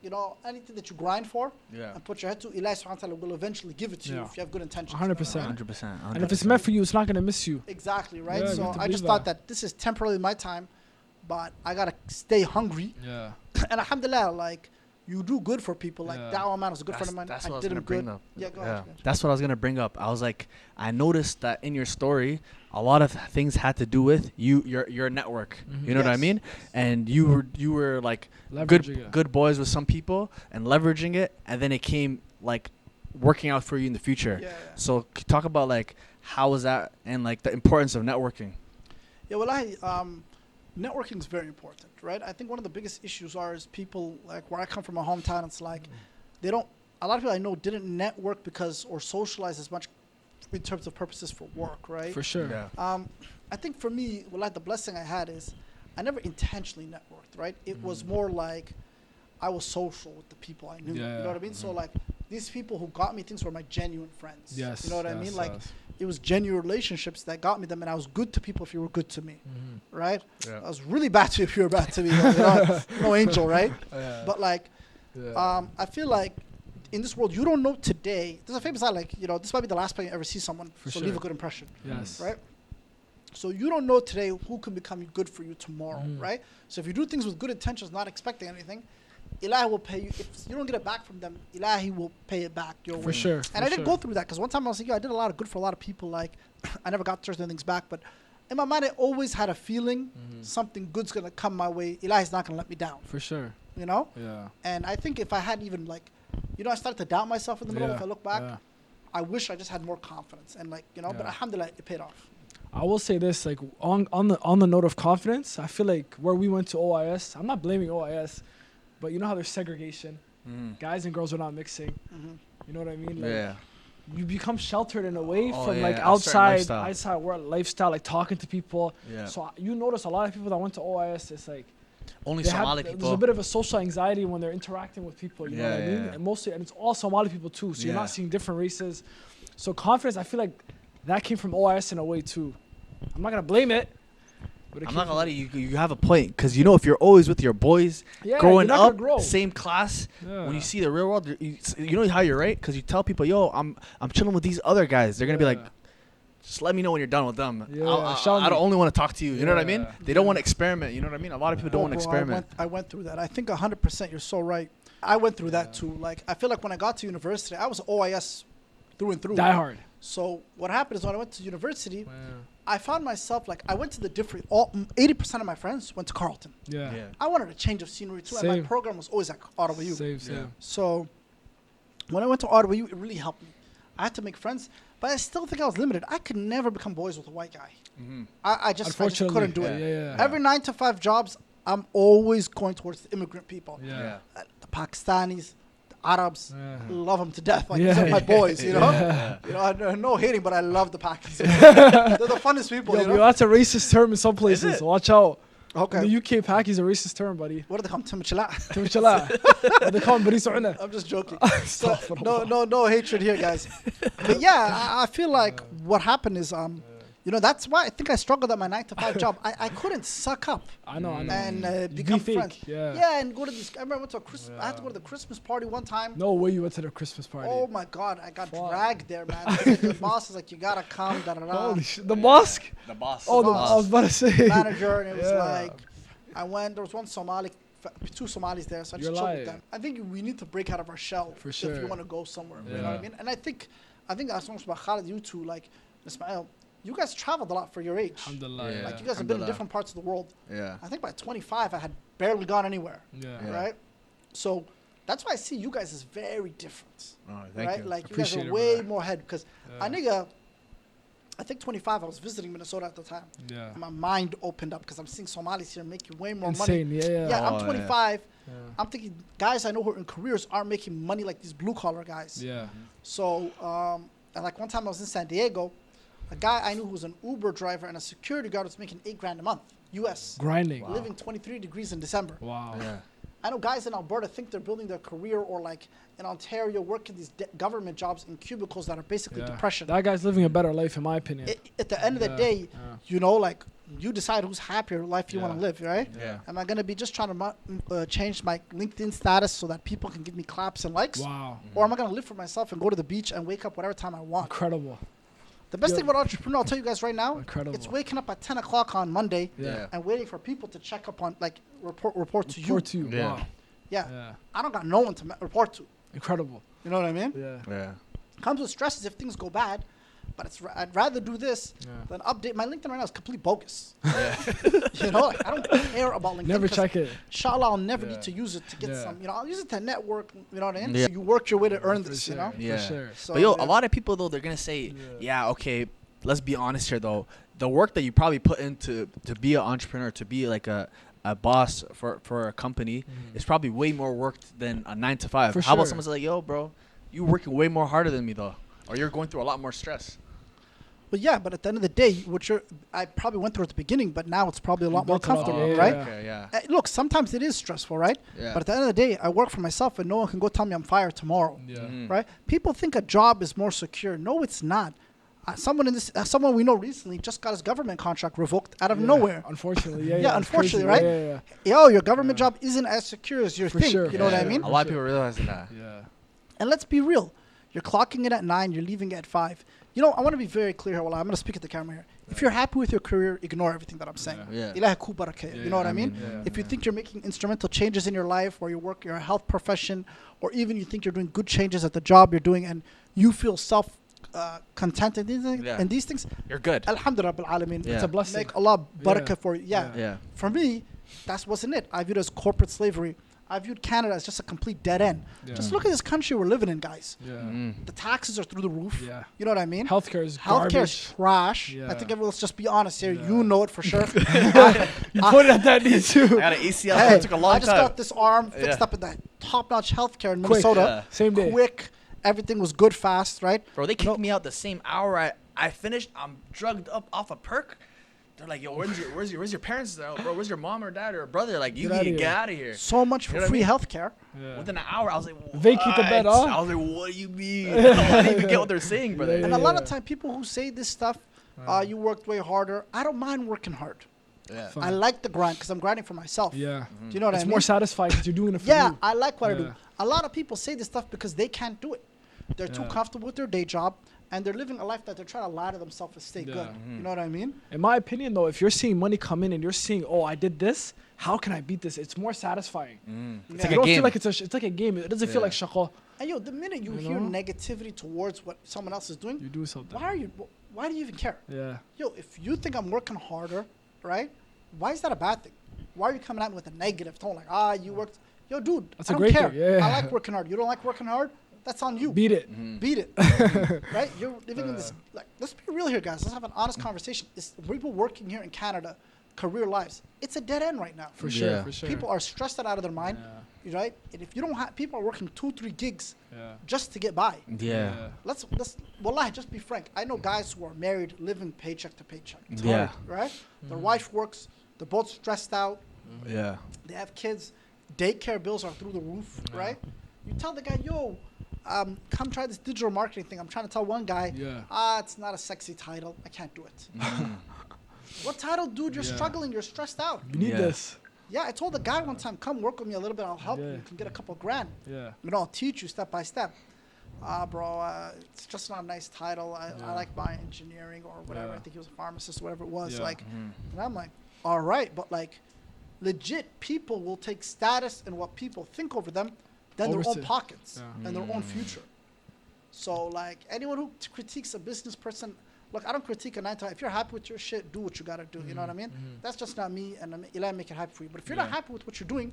anything that you grind for Yeah. and put your head to, Allah subhanahu wa ta'ala will eventually give it to you Yeah. if you have good intentions. 100%. 100%. And if it's meant for you, it's not gonna miss you. Exactly, right? Yeah, you So have to I just believe thought that. that this is temporarily my time, but I gotta stay hungry. Yeah. And alhamdulillah, like, you do good for people. Like, Yeah. Dawah man was a good friend of mine. That's I what I was did gonna him bring good. up. Yeah, go ahead. That's what I was gonna bring up. I was like, I noticed that in your story, a lot of things had to do with your network. Mhm. You know what I Yes. mean? And you were like Leveraging it. good boys with some people and leveraging it, and then it came like working out for you in the future. Yeah, yeah. So talk about like how was that and like the importance of networking. Yeah, networking is very important, right? I think one of the biggest issues is people, like where I come from, my hometown, it's like they don't, a lot of people I know didn't network because or socialize as much in terms of purposes for work, right? For sure. I think for me, the blessing I had is I never intentionally networked, right? It was more like I was social with the people I knew. Yeah, You know what I mean? So like these people who got me things were my genuine friends. Yes. You know what I yes, mean? Like yes. it was genuine relationships that got me them, and I was good to people if you were good to me, right? Yeah. I was really bad to you if you were bad to me. No angel, right? Yeah. But like, I feel like in this world, you don't know today. There's a famous line like, this might be the last time you ever see someone, For so sure. leave a good impression, Yes. right? So you don't know today who can become good for you tomorrow, right? So if you do things with good intentions, not expecting anything, Ilahi will pay you. If you don't get it back from them, Ilahi will pay it back your For way. sure. And for I did sure. go through that because one time I was like, I did a lot of good for a lot of people. Like, I never got certain things back, but in my mind, I always had a feeling something good's gonna come my way. Ilahi's not gonna let me down, For sure. Yeah. And I think if I had even like, I started to doubt myself in the middle. Yeah, If I look back, yeah. I wish I just had more confidence and like, but Yeah. alhamdulillah, it paid off. I will say this, like on the note of confidence, I feel like where we went to OIS, I'm not blaming OIS, but you know how there's segregation, guys and girls are not mixing. You know what I mean? Like, Yeah. You become sheltered in a way Oh, from yeah, like a certain outside lifestyle. world lifestyle, like talking to people. Yeah. So you notice a lot of people that went to OIS, it's like Only they Somali there's people. a bit of a social anxiety when they're interacting with people. You know what I Yeah, mean? yeah. And it's all Somali people too. So you're Yeah. not seeing different races. So confidence, I feel like that came from OIS in a way too. I'm not gonna blame it. But it I'm came not gonna from- lie to you. You have a point because if you're always with your boys, Yeah, growing you're not gonna up, grow. same class, Yeah. when you see the real world, you know how you're right because you tell people, "Yo, I'm chilling with these other guys." They're gonna be like, Yeah. "Just let me know when you're done with them. Yeah, show I don't me." only want to talk to you." You know what I mean? Yeah. They don't want to experiment. You know what I mean? A lot of people don't Oh, want to bro, experiment. I went through that. I think 100%. You're so right. I went through that too. Like, I feel like when I got to university, I was OIS through and through. Die hard. So what happened is when I went to university, I found myself like I went to the different. 80% of my friends went to Carleton. Yeah. I wanted a change of scenery too, and Same. my program was always at Ottawa U. Same, same. So when I went to Ottawa U, it really helped me. I had to make friends, but I still think I was limited. I could never become boys with a white guy. I just Unfortunately. couldn't do yeah, it. Yeah, yeah. Every 9 to 5 jobs, I'm always going towards the immigrant people. Yeah. The Pakistanis, the Arabs, Yeah. love them to death. Like Yeah. these are my boys, you know. Yeah. No hating, but I love the Pakistanis. They're the funnest people, Yo, you yo, know. that's a racist term in some places. it? Watch out. Okay. The UK Paki's a racist term, buddy. What do they call them? Timchila? Timshala. They call him Baris Una. I'm just joking. Astaghfirullah. No hatred here, guys. But yeah, I feel like what happened is, that's why I think I struggled at my 9 to 5 job. I couldn't suck up I know. and Be become fake, friends. yeah. And go to this. I remember I went to a Christmas. I had to go to the Christmas party one time. No way you went to the Christmas party. Oh my God, I got Fuck. dragged there, man. The boss is like, you gotta come, da da da. Holy shit. The mosque? The boss. Oh, boss. I was about to say. Manager, and it was Yeah. like, I went. There was one Somali, 2 Somalis there, so I just You're chilled lying. with them. I think we need to break out of our shell For if sure. you want to go somewhere. You know Yeah. what I mean? And I think as long as about Khalid, you two, like Ismail, you guys traveled a lot for your age. Alhamdulillah. Yeah. Yeah. Like you guys have been in Alhamdulillah. different parts of the world. Yeah. I think by 25, I had barely gone anywhere. Yeah. Right? So that's why I see you guys as very different. Oh, thank right? you. Like you Appreciate guys it, are way brother. more ahead. Because Yeah. a nigga, I think 25, I was visiting Minnesota at the time. Yeah. And my mind opened up because I'm seeing Somalis here making way more Insane. money. Yeah. Yeah. Yeah, Oh, I'm 25. Yeah. I'm thinking guys I know who are in careers aren't making money like these blue collar guys. Yeah. So, and like one time I was in San Diego, a guy I knew who was an Uber driver and a security guard was making $8,000 a month, U.S. Grinding. Wow. Living 23 degrees in December. Wow. Yeah. I know guys in Alberta think they're building their career, or like in Ontario working these government jobs in cubicles that are basically Yeah. depression. That guy's living a better life, in my opinion. At the end of the Yeah, day, yeah. you know, like you decide whose happier life you want Yeah. to live, right? Yeah. Am I going to be just trying to change my LinkedIn status so that people can give me claps and likes? Wow. Or am I going to live for myself and go to the beach and wake up whatever time I want? Incredible. The best Yo. thing about entrepreneur, I'll tell you guys right now, Incredible. it's waking up at 10 o'clock on Monday Yeah. and waiting for people to check up on, like, report to you. Report to you. Yeah. Wow. Yeah. Yeah. I don't got no one to report to. Incredible. You know what I mean? Yeah. Yeah. Comes with stresses if things go bad, but I'd rather do this Yeah. than update. My LinkedIn right now is complete bogus. Yeah. You know, like, I don't care about LinkedIn. Never 'cause check it. Inshallah, I'll never Yeah. need to use it to get Yeah. some. You know, I'll use it to network. You know what I mean? Yeah. So you work your way to earn For this. sure. You know. Yeah. For sure. So, But yo, yeah. a lot of people though, they're gonna say, Yeah. yeah, okay, let's be honest here though. The work that you probably put into to be an entrepreneur, to be like a boss for a company, Mhm. is probably way more work than a 9 to 5. For How about sure. someone's like, yo, bro, you working way more harder than me though, or you're going through a lot more stress. But yeah, but at the end of the day, I probably went through at the beginning, but now it's probably a lot more built a lot, comfortable, yeah, right? yeah. Okay, yeah. Look, sometimes it is stressful, right? Yeah. But at the end of the day, I work for myself, and no one can go tell me I'm fired tomorrow, Yeah. Mhm. right? People think a job is more secure. No, it's not. Someone we know recently just got his government contract revoked out of Yeah. nowhere. Unfortunately. Yeah. Yeah, It's unfortunately, crazy. right? Yeah. Yeah. Yo, your government Yeah. job isn't as secure as you For think. sure. You know what I Yeah. mean? A lot of people realizing that. Yeah. And let's be real. You're clocking in at 9, you're leaving at 5. You know, I want to be very clear here. Well, I'm going to speak at the camera here. If you're happy with your career, ignore everything that I'm saying. Yeah. Ilahi ku barakah, Yeah, you know what yeah, I mean? yeah, If you yeah. think you're making instrumental changes in your life, or you're a health profession, or even you think you're doing good changes at the job you're doing, and you feel content in Yeah. and these things, You're good. alhamdulillah bil alameen. Yeah. It's a blessing. Make Allah barakah Yeah. for you. Yeah. Yeah. For me, that wasn't it. I viewed it as corporate slavery. I viewed Canada as just a complete dead end. Yeah. Just look at this country we're living in, guys. Yeah. Mm. The taxes are through the roof. Yeah. You know what I mean? Healthcare is Healthcare is garbage. trash. Yeah. I think let's just be honest here. Yeah. You know it for sure. You put it at that need I too. got an ACL. Hey, It took a long I just time. got this arm fixed Yeah. up in the top-notch healthcare in Quick. Minnesota. Yeah. Same day. Quick. Everything was good, fast, right? Bro, they kicked No. me out the same hour I finished. I'm drugged up off a perk. They're like, yo, where's your parents, bro? Where's your mom or dad or brother? Like, you Get outta need to get here. out of here. So much You for know what I free mean? healthcare. Yeah. Within an hour, I was like, what? Vacate the bed, huh? I was like, what do you mean? I didn't even get what they're saying, brother. And a lot of Yeah. time, people who say this stuff, Yeah. you worked way harder. I don't mind working hard. Yeah. Fine. I like the grind because I'm grinding for myself. Yeah. Do you know what It's I mean? more satisfying because you're doing it for Yeah, you. I like what I do. Yeah. A lot of people say this stuff because they can't do it. They're too Yeah. comfortable with their day job, and they're living a life that they're trying to lie to themselves to stay Yeah. good. You know what I mean? In my opinion, though, if you're seeing money come in and you're seeing, oh, I did this, how can I beat this? It's more satisfying. It's Yeah. like You a don't game. feel like it's like a game. It doesn't feel Yeah. like shaqqa. And yo, the minute you You hear know? negativity towards what someone else is doing, You do something. why do you even care? Yeah. Yo, if you think I'm working harder, right? Why is that a bad thing? Why are you coming at me with a negative tone? Like, you worked. Yo, dude, That's I a don't great care. thing, yeah. I like working hard. You don't like working hard? That's on you. Beat it. Beat it. Right? You're living in this. Like, let's be real here, guys. Let's have an honest conversation. It's people working here in Canada, career lives. It's a dead end right now. For sure. Yeah. For sure. People are stressed out of their mind, Yeah. right? And if you don't have, people are working 2-3 gigs Yeah. just to get by. Yeah. Let's wallahi, just be frank. I know guys who are married, living paycheck to paycheck. It's Yeah. hard, right? Their wife works. They're both stressed out. Yeah. They have kids. Daycare bills are through the roof, right? You tell the guy, yo, come try this digital marketing thing. I'm trying to tell one guy, Yeah. it's not a sexy title. I can't do it. What title, dude? You're Yeah. struggling. You're stressed out. You need Yeah. this. Yeah, I told the guy one time, come work with me a little bit. I'll help you. Yeah. You can get a couple grand. Yeah. You know, I'll teach you step by step. Bro, it's just not a nice title. I Yeah. like bioengineering or whatever. Yeah. I think he was a pharmacist, whatever it was. Yeah. Like, and I'm like, all right, but like, legit, people will take status and what people think over them than their own Oversee. pockets Yeah. and their own future. So, like, anyone who critiques a business person, look, I don't critique a 9 to 5. If you're happy with your shit, do what you gotta do. You know what I mean? That's just not me, and Eli make it happy for you. But if you're not happy with what you're doing,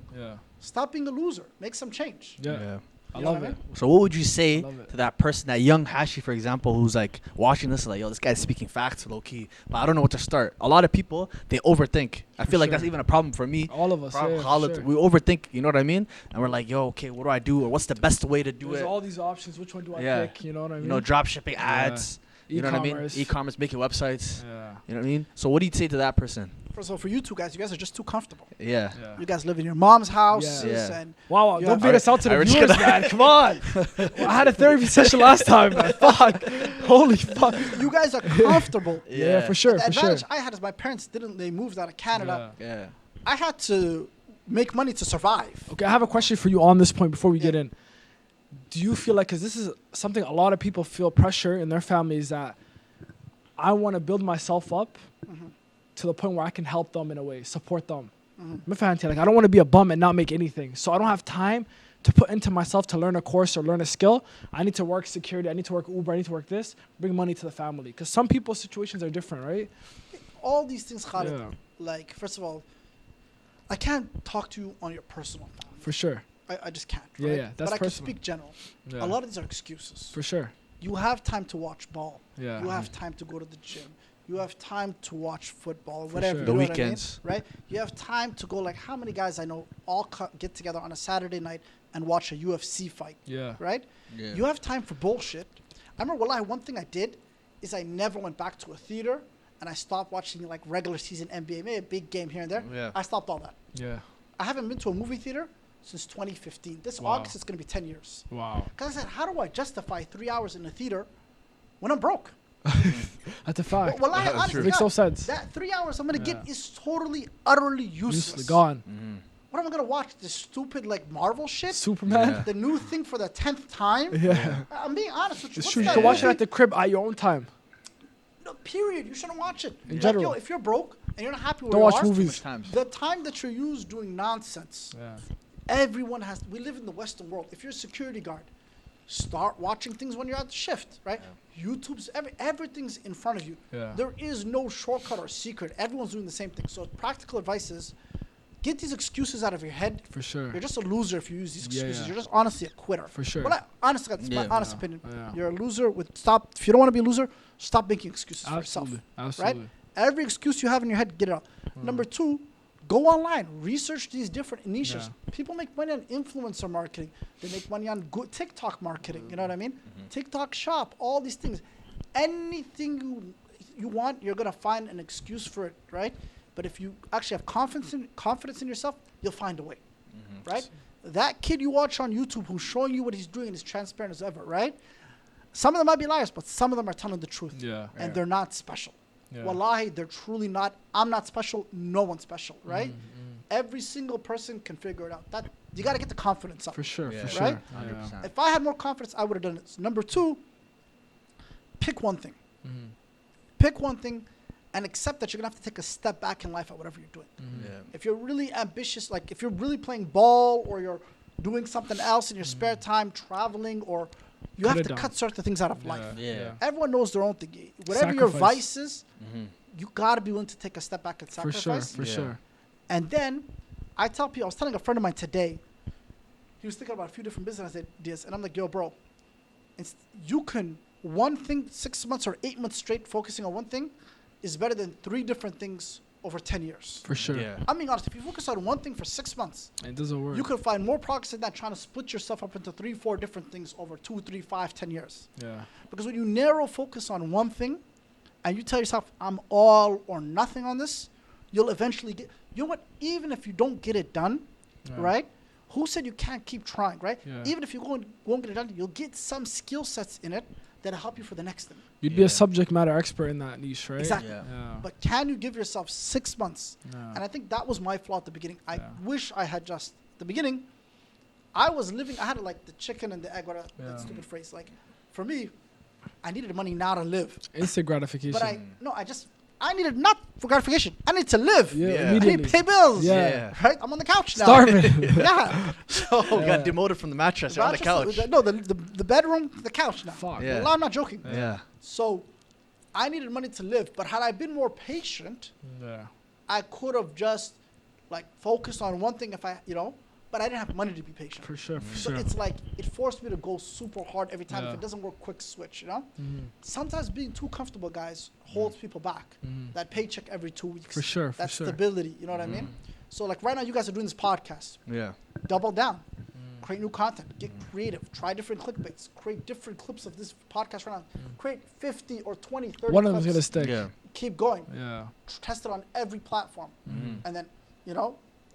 stop being a loser. Make some change. Yeah. I You know love what I it. mean? So what would you say Love it. to that person, that young Hashi, for example, who's like watching this, like, yo, this guy's speaking facts low key, but I don't know what to start. A lot of people, they overthink. I feel like that's sure. even a problem for me. All of us. Problem, Yeah, call for it- sure. We overthink, you know what I mean? And we're like, yo, okay, what do I do? Or what's the best way to do There's it? all these options. Which one do I Yeah. pick? You know what I mean? You know, drop shipping ads. You know what I mean? E-commerce. E-commerce, making websites. Yeah. You know what I mean? So what do you say to that person? First of all, for you two guys, you guys are just too comfortable. Yeah. You guys live in your mom's house, Yeah. and Wow, Yeah. don't beat us out to I the already viewers, got- man. Come on. I had a therapy session last time, man. Fuck. Holy fuck. you guys are comfortable. Yeah, for sure, The for sure. advantage I had is my parents didn't. They moved out of Canada. Yeah. I had to make money to survive. Okay, I have a question for you on this point before we get in. Do you feel like, because this is something a lot of people feel pressure in their families, that I want to build myself up to the point where I can help them in a way, support them. Like, I don't want to be a bum and not make anything. So I don't have time to put into myself to learn a course or learn a skill. I need to work security. I need to work Uber. I need to work this. Bring money to the family. Because some people's situations are different, right? All these things, Khalid. Yeah. Like, first of all, I can't talk to you on your personal family. For sure. I just can't. Yeah, right? yeah, that's but I can personal. speak general. Yeah. A lot of these are excuses. For sure. You have time to watch ball. Yeah. You have time to go to the gym. You have time to watch football, For whatever. sure. You The know what I mean? weekends. Right? You have time to go. Like, how many guys I know all get together on a Saturday night and watch a UFC fight? Yeah. Right? Yeah. You have time for bullshit. I remember, wallahi, one thing I did is I never went back to a theater, and I stopped watching like regular season NBA, maybe a big game here and there. Yeah. I stopped all that. Yeah. I I haven't been to a movie theater since 2015. This Wow. August it's going to be 10 years. Wow. Because I said, how do I justify 3 hours in a theater when I'm broke? That's a fact. Well, That's honestly, true. Makes God, no sense. that 3 hours I'm going to Yeah. get is totally, utterly useless. Useless. Gone. Mm-hmm. What am I going to watch? This stupid, like, Marvel shit? Superman. Yeah. The new thing for the 10th time? Yeah. I'm being honest with you. It's What's true. You that can watch it movie? at the crib at your own time. No, period. You shouldn't watch it. In Like, general. yo, if you're broke and you're not happy with Don't where watch you are, movies. Times. the time that you use doing nonsense, Yeah. everyone has. We live in the Western world. If you're a security guard, start watching things when you're at the shift, right? YouTube's everything's in front of you. Yeah. There is no shortcut or secret. Everyone's doing the same thing. So practical advice is, get these excuses out of your head. For sure. You're just a loser if you use these Yeah, excuses. yeah. You're just honestly a quitter. For sure. Well, honestly, that's my Yeah. honest Yeah. opinion. Yeah. You're a loser. If you don't want to be a loser, stop making excuses for yourself. Absolutely. Absolutely. Right? Every excuse you have in your head, get it out. Number two, go online. Research these different niches. Yeah. People make money on influencer marketing. They make money on good TikTok marketing. You know what I mean? TikTok shop, all these things. Anything you want, you're going to find an excuse for it, right? But if you actually have confidence in yourself, you'll find a way, right? That kid you watch on YouTube who's showing you what he's doing and is transparent as ever, right? Some of them might be liars, but some of them are telling the truth. Yeah. And they're not special. Yeah. Wallahi, they're truly not. I'm not special. No one's special, right? Every single person can figure it out. That you got to get the confidence up. For sure. Yeah. For sure. Right? Yeah. 100%. If I had more confidence, I would have done it. So number two, pick one thing. Pick one thing and accept that you're going to have to take a step back in life at whatever you're doing. Yeah. If you're really ambitious, like if you're really playing ball or you're doing something else in your spare time, traveling, or you Cut have it to down. cut certain things out of life. Yeah. Everyone knows their own thing. Whatever your Sacrifice. vice is, Mm-hmm. you got to be willing to take a step back and For sacrifice. sure. For Yeah. sure. And then I tell people, I was telling a friend of mine today, he was thinking about a few different business ideas. And I'm like, yo, bro, you can, one thing, 6 months or 8 months straight focusing on one thing is better than 3 different things over 10 years. For sure. Yeah. I'm being honest, if you focus on one thing for 6 months, It doesn't work. you can find more progress in that trying to split yourself up into 3, 4 different things over 2, 3, 5, 10 years. Yeah. Because when you narrow focus on one thing and you tell yourself, I'm all or nothing on this, you'll eventually get, you know what, even if you don't get it done, Yeah. right? Who said you can't keep trying, right? Yeah. Even if you won't get it done, you'll get some skill sets in it that'll help you for the next thing. You'd be Yeah. a subject matter expert in that niche, right? Exactly. Yeah. Yeah. But can you give yourself 6 months? Yeah. And I think that was my flaw at the beginning. I Yeah. wish I had just, the beginning, I was living, I had like the chicken and the egg, whatever, Yeah. that stupid phrase. Like, for me, I needed money now to live. Instant gratification. But I needed not for gratification. I need to live. yeah, Yeah. I need immediately. to pay bills. Yeah. Right? I'm on the couch now. Starving. Yeah. So, Oh, got demoted from the mattress. You're on the couch. No, the bedroom, the couch now. Fuck. Yeah. Wallah, I'm not joking. Yeah. So I needed money to live, but had I been more patient, Yeah. I could have just like focused on one thing if I, but I didn't have money to be patient. For sure. For So sure. it's like it forced me to go super hard every time. If Yeah. it doesn't work, quick switch. Mhm. Sometimes being too comfortable, guys, holds people back. Mhm. That paycheck every 2 weeks. For sure. For That sure. stability. You know what I mean? So like right now, you guys are doing this podcast. Yeah. Double down. Create new content. Get creative. Try different clickbaits. Create different clips of this podcast right now. Create 50 or 20, 30 One of clips. them's gonna stick. Yeah. Keep going. Yeah. Test it on every platform. Mhm. And then,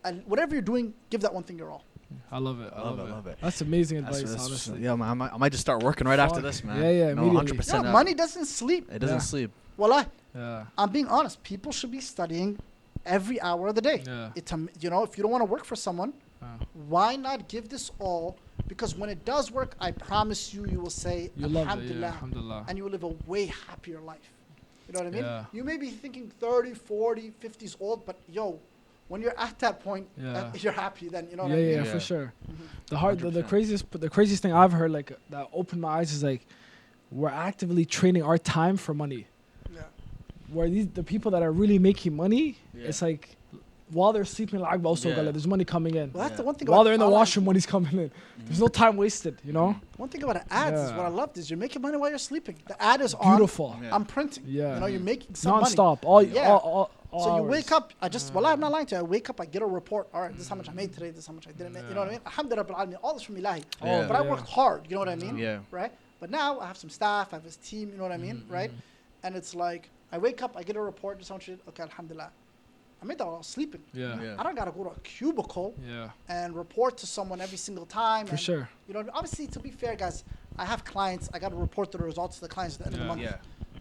and whatever you're doing, give that one thing your all. I love it. I love it. love it. That's amazing That's- advice, that's- honestly. yeah, man, I might just start working right after Fuck. this, man. Yeah, yeah, No, immediately. 100%. Money doesn't sleep. It doesn't Yeah. sleep. Well, Yeah. I'm being honest. People should be studying every hour of the day. Yeah. It's if you don't want to work for someone, why not give this all? Because when it does work, I promise you, you will say You love it. Yeah. Alhamdulillah, Alhamdulillah. and you will live a way happier life. You know what I mean? Yeah. You may be thinking 30, 40, 50s old, but when you're at that point, Yeah. you're happy. Then you know Yeah, what I mean? yeah, Yeah. for sure. Mhm. The 100%. the craziest thing I've heard, like that opened my eyes, is like we're actively trading our time for money. Yeah. Where the people that are really making money, Yeah. it's like while they're sleeping, like also Yeah. there's money coming in. Well, that's the Yeah. one thing. While about they're in the online- washroom, money's coming in. There's no time wasted, you know. One thing about an ads is what I Yeah. loved is you're making money while you're sleeping. The ad is on. Beautiful. Yeah. I'm printing. Yeah. You're making some money. Non-stop. All Yeah. all So you hours. wake up, I'm not lying to you. I wake up, I get a report. All right, this is how much I made today. This is how much I didn't make. You know what I mean? Alhamdulillah, Rabbil Alameen, all this from Ilahi. Yeah. But I Yeah. worked hard. You know what I mean? Yeah. Right? But now I have some staff. I have this team. You know what I mean? Right? And it's like I wake up, I get a report. This is how much. Okay, Alhamdulillah. I made that while I was sleeping. Yeah. Yeah. I don't gotta go to a cubicle Yeah. and report to someone every single time. For and, sure. Obviously, to be fair, guys, I have clients. I got to report the results to the clients at the end of the Yeah. month. Yeah.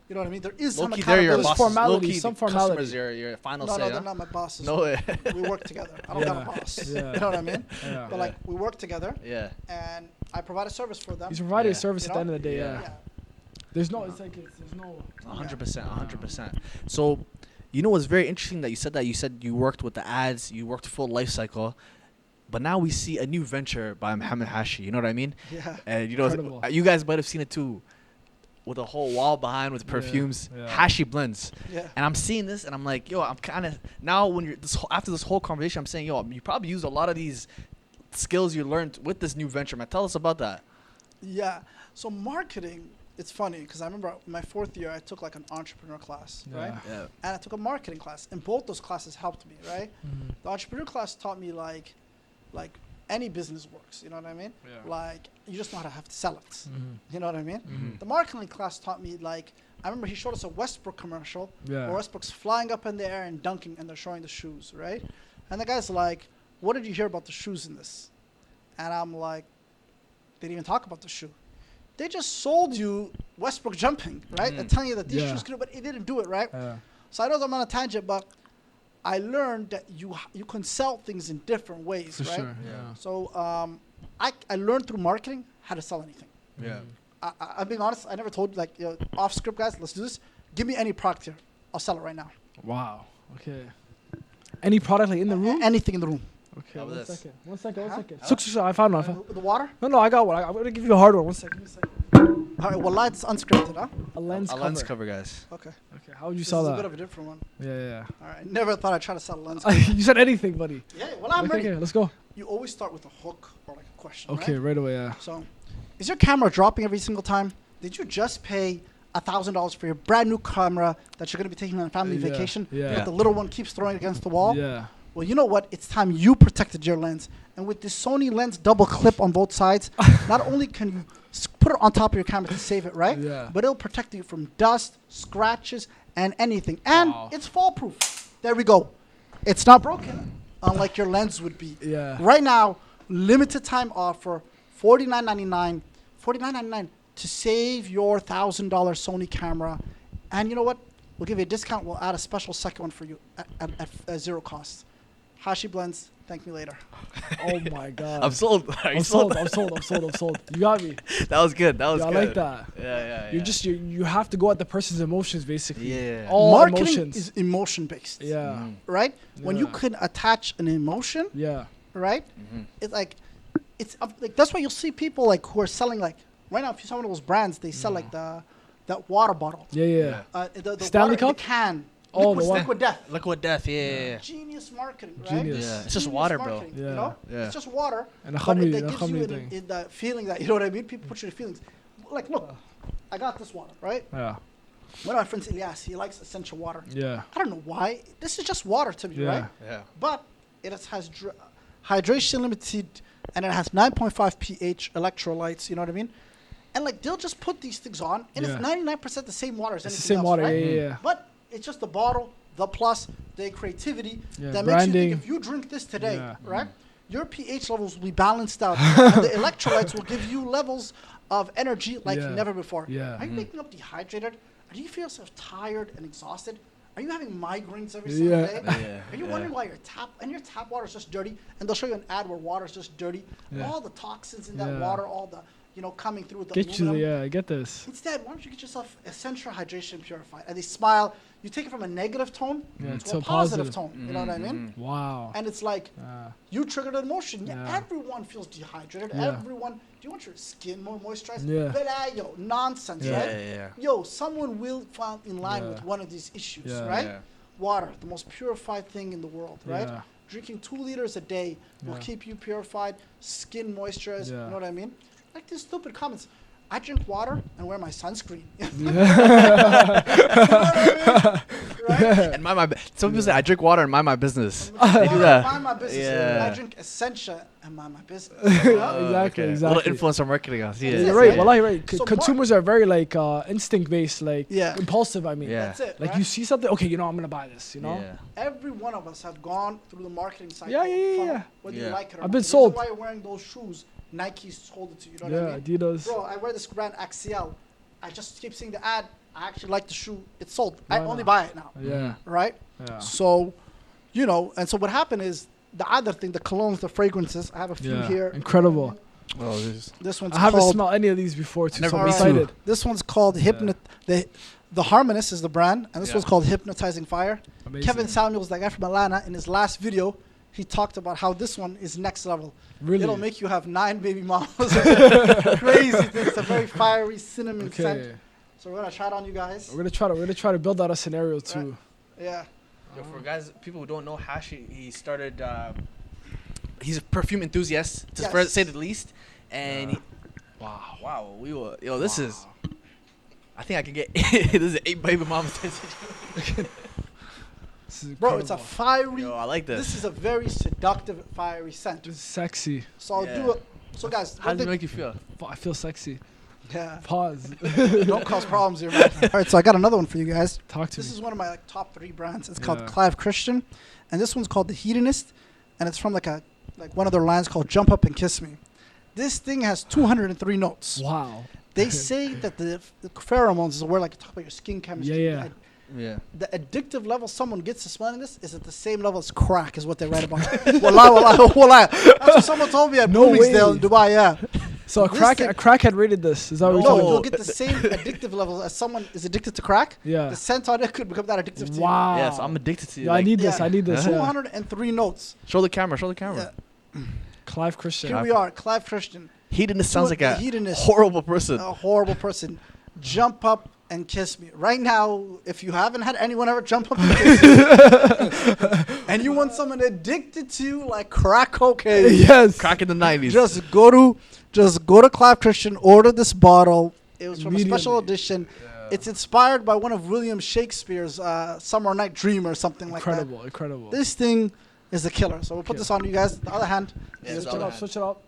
You know what I mean? There is some Low-key, they're your There's bosses. formality, Low-key, some the formality. customers, your final No, say, no, huh? they're not my bosses. No way. We work together. I don't got Yeah. a boss. Yeah. You know what I mean? Yeah. But like we work together, Yeah. and I provide a service for them. He's providing Yeah. a service You at the know? end of the day. Yeah. Yeah. There's no. It's like there's no. 100%. 100%. So, what's very interesting that you said that? You said you worked with the ads, you worked full life cycle, but now we see a new venture by Mohamed Hashi. You know what I mean? Yeah. And Incredible. you guys might have seen it too, with a whole wall behind with perfumes, yeah. Hashi blends. Yeah. And I'm seeing this, and I'm like, yo, I'm kind of now when you're after this whole conversation, I'm saying, yo, you probably use a lot of these skills you learned with this new venture, man. Tell us about that. Yeah. So marketing, it's funny because I remember my 4th year I took like an entrepreneur class, right? Yeah. Yeah. And I took a marketing class, and both those classes helped me, right? Mhm. The entrepreneur class taught me like any business works. You know what I mean? Yeah. Like you just know how to have to sell it. Mhm. You know what I mean? Mhm. The marketing class taught me like I remember he showed us a Westbrook commercial Yeah. where Westbrook's flying up in the air and dunking, and they're showing the shoes, right? And the guy's like, "What did you hear about the shoes in this?" And I'm like, "They didn't even talk about the shoe. They just sold you Westbrook jumping, right? Mhm. And telling you that these Yeah. shoes could do, but it didn't do it, right?" Yeah. So I know I'm on a tangent, but I learned that you can sell things in different ways, For right? sure. Yeah. Yeah. So I learned through marketing how to sell anything. Yeah. I'm being honest. I never told you, like, off script, guys, let's do this. Give me any product here. I'll sell it right now. Wow. Okay. Any product like in the room? Anything in the room. Okay. How One about this? second. One second. Huh? I found one. The water? No, I got one. I'm gonna give you a hard one. One second. All right, well, it's unscripted, huh? A lens A cover. lens cover, guys. Okay. Okay. How would you This sell is a that? bit of a different one. Yeah. All right. Never thought I'd try to sell a lens. Yeah. You said anything, buddy. Yeah, well, I'm Okay, ready. okay. Let's go. You always start with a hook or like a question, Okay. right? Right away. Yeah. So, is your camera dropping every single time? Did you just pay $1,000 for your brand new camera that you're going to be taking on a family Yeah, vacation, yeah. but the little one keeps throwing it against the wall? Yeah. Well, you know what? It's time you protected your lens. And with this Sony lens double clip on both sides, not only can you put it on top of your camera to save it, right? Yeah. But it'll protect you from dust, scratches, and anything. And Wow. it's fall proof. There we go. It's not broken, unlike your lens would be. Yeah. Right now, limited time offer, $49.99 to save your $1,000 Sony camera. And you know what? We'll give you a discount. We'll add a special second one for you at zero cost. Hashi Blends, thank me later. Oh my God. I'm sold. Are you I'm sold. I'm sold. You got me. That was good. That was Yeah, I good. like that. Yeah. You have to go at the person's emotions basically. Yeah. All Marketing emotions. is emotion based. Yeah. Right? When you Yeah. can attach an emotion, Yeah. right? It's like that's why you'll see people like who are selling like right now. If you saw one of those brands, they sell like the that water bottle. Yeah. The Stanley water, Cup? the can. Oh, Liquid, the one. Liquid Death. Liquid Death. Yeah. Genius marketing, right? Genius. Yeah. It's just Genius water, bro. marketing, Yeah. You know? Yeah. It's just water. And a but khamri, that a gives you khamri thing. in the feeling that, you know what I mean? People put you in feelings. Like, look, I got this water, right? Yeah. One of my friends, Ilyas, he likes essential water. Yeah. I don't know why. This is just water to me, Yeah. right? Yeah. But it has hydration limited, and it has 9.5 pH electrolytes. You know what I mean? And like they'll just put these things on, and Yeah. it's 99% the same water as It's anything the same else, water. right? Yeah. But it's just the bottle, the plus, the creativity Yeah, that makes you branding. think if you drink this today, Yeah. right, your pH levels will be balanced out, and the electrolytes will give you levels of energy like Yeah. never before. Yeah. Are you waking up dehydrated? Do you feel yourself tired and exhausted? Are you having migraines every single Yeah. day? Yeah. Are you wondering why your tap water is just dirty? And they'll show you an ad where water is just dirty. Yeah. All the toxins in that Yeah. water, all the coming through with the Get you aluminum. I get this. Instead, why don't you get yourself Essential Hydration Purified? And they smile. You take it from a negative tone Yeah, to to a a positive positive. tone. You know what I mean? Wow. And it's like you triggered an emotion. Yeah, Yeah. everyone feels dehydrated. Yeah. Everyone. Do you want your skin more moisturized? Yeah. But, yo, nonsense, Yeah. right? Yeah. Yo, someone will fall in line Yeah. with one of these issues, Yeah. right? Yeah. Water, the most purified thing in the world, right? Yeah. Drinking 2 liters a day will Yeah. keep you purified, skin moisturized. Yeah. You know what I mean? Like these stupid comments. I drink water and wear my sunscreen. Right? And mind my. Some people say I drink water and mind my business. I They do that. Mind my business. Yeah. I drink Essentia and mind my business. Exactly, A exactly. little influencer marketing. I see Yeah, it. you're right. right. Well, you're right. So Consumers are very like instinct based, like Yeah. impulsive. I mean, Yeah. That's it. like right? you see something, okay, I'm gonna buy this. Yeah. Every one of us have gone through the marketing cycle. Yeah, yeah, yeah, funnel, yeah. Whether Yeah. you like it or I've not. been The reason sold. why you're wearing those shoes, Nike sold it to you. You know Yeah, what I mean? Adidas. Bro, I wear this brand Axial. I just keep seeing the ad. I actually like the shoe. It's sold. I Why only not? buy it now. Yeah, Right? yeah, So, and so what happened is the other thing, the colognes, the fragrances. I have a few Yeah. here. Incredible. Oh, this. This one's I haven't called. smelled any of these before too. Never So I'm me too. excited. This one's called The Harmonist is the brand, and this Yeah. one's called Hypnotizing Fire. Amazing. Kevin Samuels, the guy from Atlanta, in his last video, he talked about how this one is next level. Really? It'll make you have 9 baby mamas. Crazy thing. It's a very fiery cinnamon scent. Okay, So we're gonna try it on you guys. we're gonna try to build out a scenario too. Yeah. Yo, for guys, people who don't know, Hash, he started. He's a perfume enthusiast, to Yes. say the least. And Yeah. wow, we were. Yo, this is. I think I can get. This is 8 baby mamas. This is Bro, it's a incredible. fiery. Yo, I like this. This is a very seductive, fiery scent. This is sexy. So I'll Yeah. do it. So guys, How one does it thing- make you feel? I feel sexy. yeah, Pause. don't cause problems here, man. All right, so I got another one for you guys. Talk to This me. is one of my top 3 brands. It's called Yeah. Clive Christian, and this one's called The Hedonist, and it's from like one of their lines called Jump Up and Kiss Me. This thing has 203 notes. Wow. They say that the pheromones is where like you talk about your skin chemistry. Yeah, yeah. Yeah. The addictive level someone gets to smelling this is at the same level as crack, is what they write about. Wallah. That's what someone told me at No Bloomingdale way. in Dubai. Yeah. So a This crackhead thing- rated this. Is that what No, you're telling me? you'll get the same addictive level as someone is addicted to crack. Yeah. The scent on it could become that addictive to Wow. Yes, I'm addicted to you. Yeah, I need this. Yeah. I need this. you. Yeah. 203 notes. Show the camera. Show the camera. Yeah. Clive Christian. Here we are, Clive Christian, Hedonist sounds like The a hedonist. horrible person. a horrible person. Jump up and kiss me. Right now, if you haven't had anyone ever jump up and kiss you, and you want someone addicted to like crack cocaine, Yes. Crack in the 90s. just go to Clive Christian, order this bottle. It was from a special Immediately. edition. It's inspired by one of William Shakespeare's Summer Night Dream or something like Incredible. Incredible. that. This thing is a killer. So we'll put this on you guys. The other hand. Yeah, Switch the it other up. hand. Switch it up.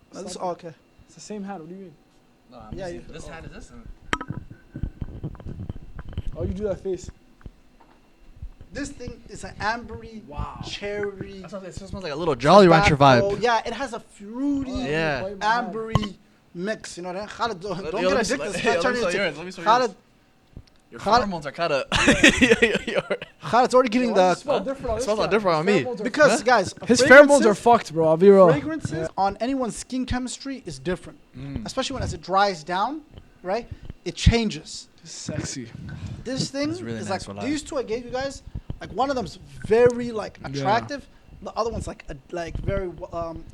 Okay. It's the same hat. What do you mean? No, Yeah, yeah, you- this hand is this. Oh, you do that face. This thing is an ambery, Wow. cherry. It smells like a little Jolly Rancher tobacco. vibe. Yeah, it has a fruity, Yeah. ambery mix. You know what I mean? Khaled, don't Yo, get let me addicted. let It's me not turning show into- yours. Let me show Khaled, yours. Your Khaled- pheromones are kind of. Khaled's already getting the. Smell different on It this smells a lot guy. different on me. Pheromones are- Because, guys, his pheromones are fucked, bro. I'll be real. fragrances on anyone's skin chemistry is different. Especially when as it dries down, right? It changes. Sexy. This thing It's really is nice, like wallah. these 2 I gave you guys. Like one of them's very like attractive. The other one's like very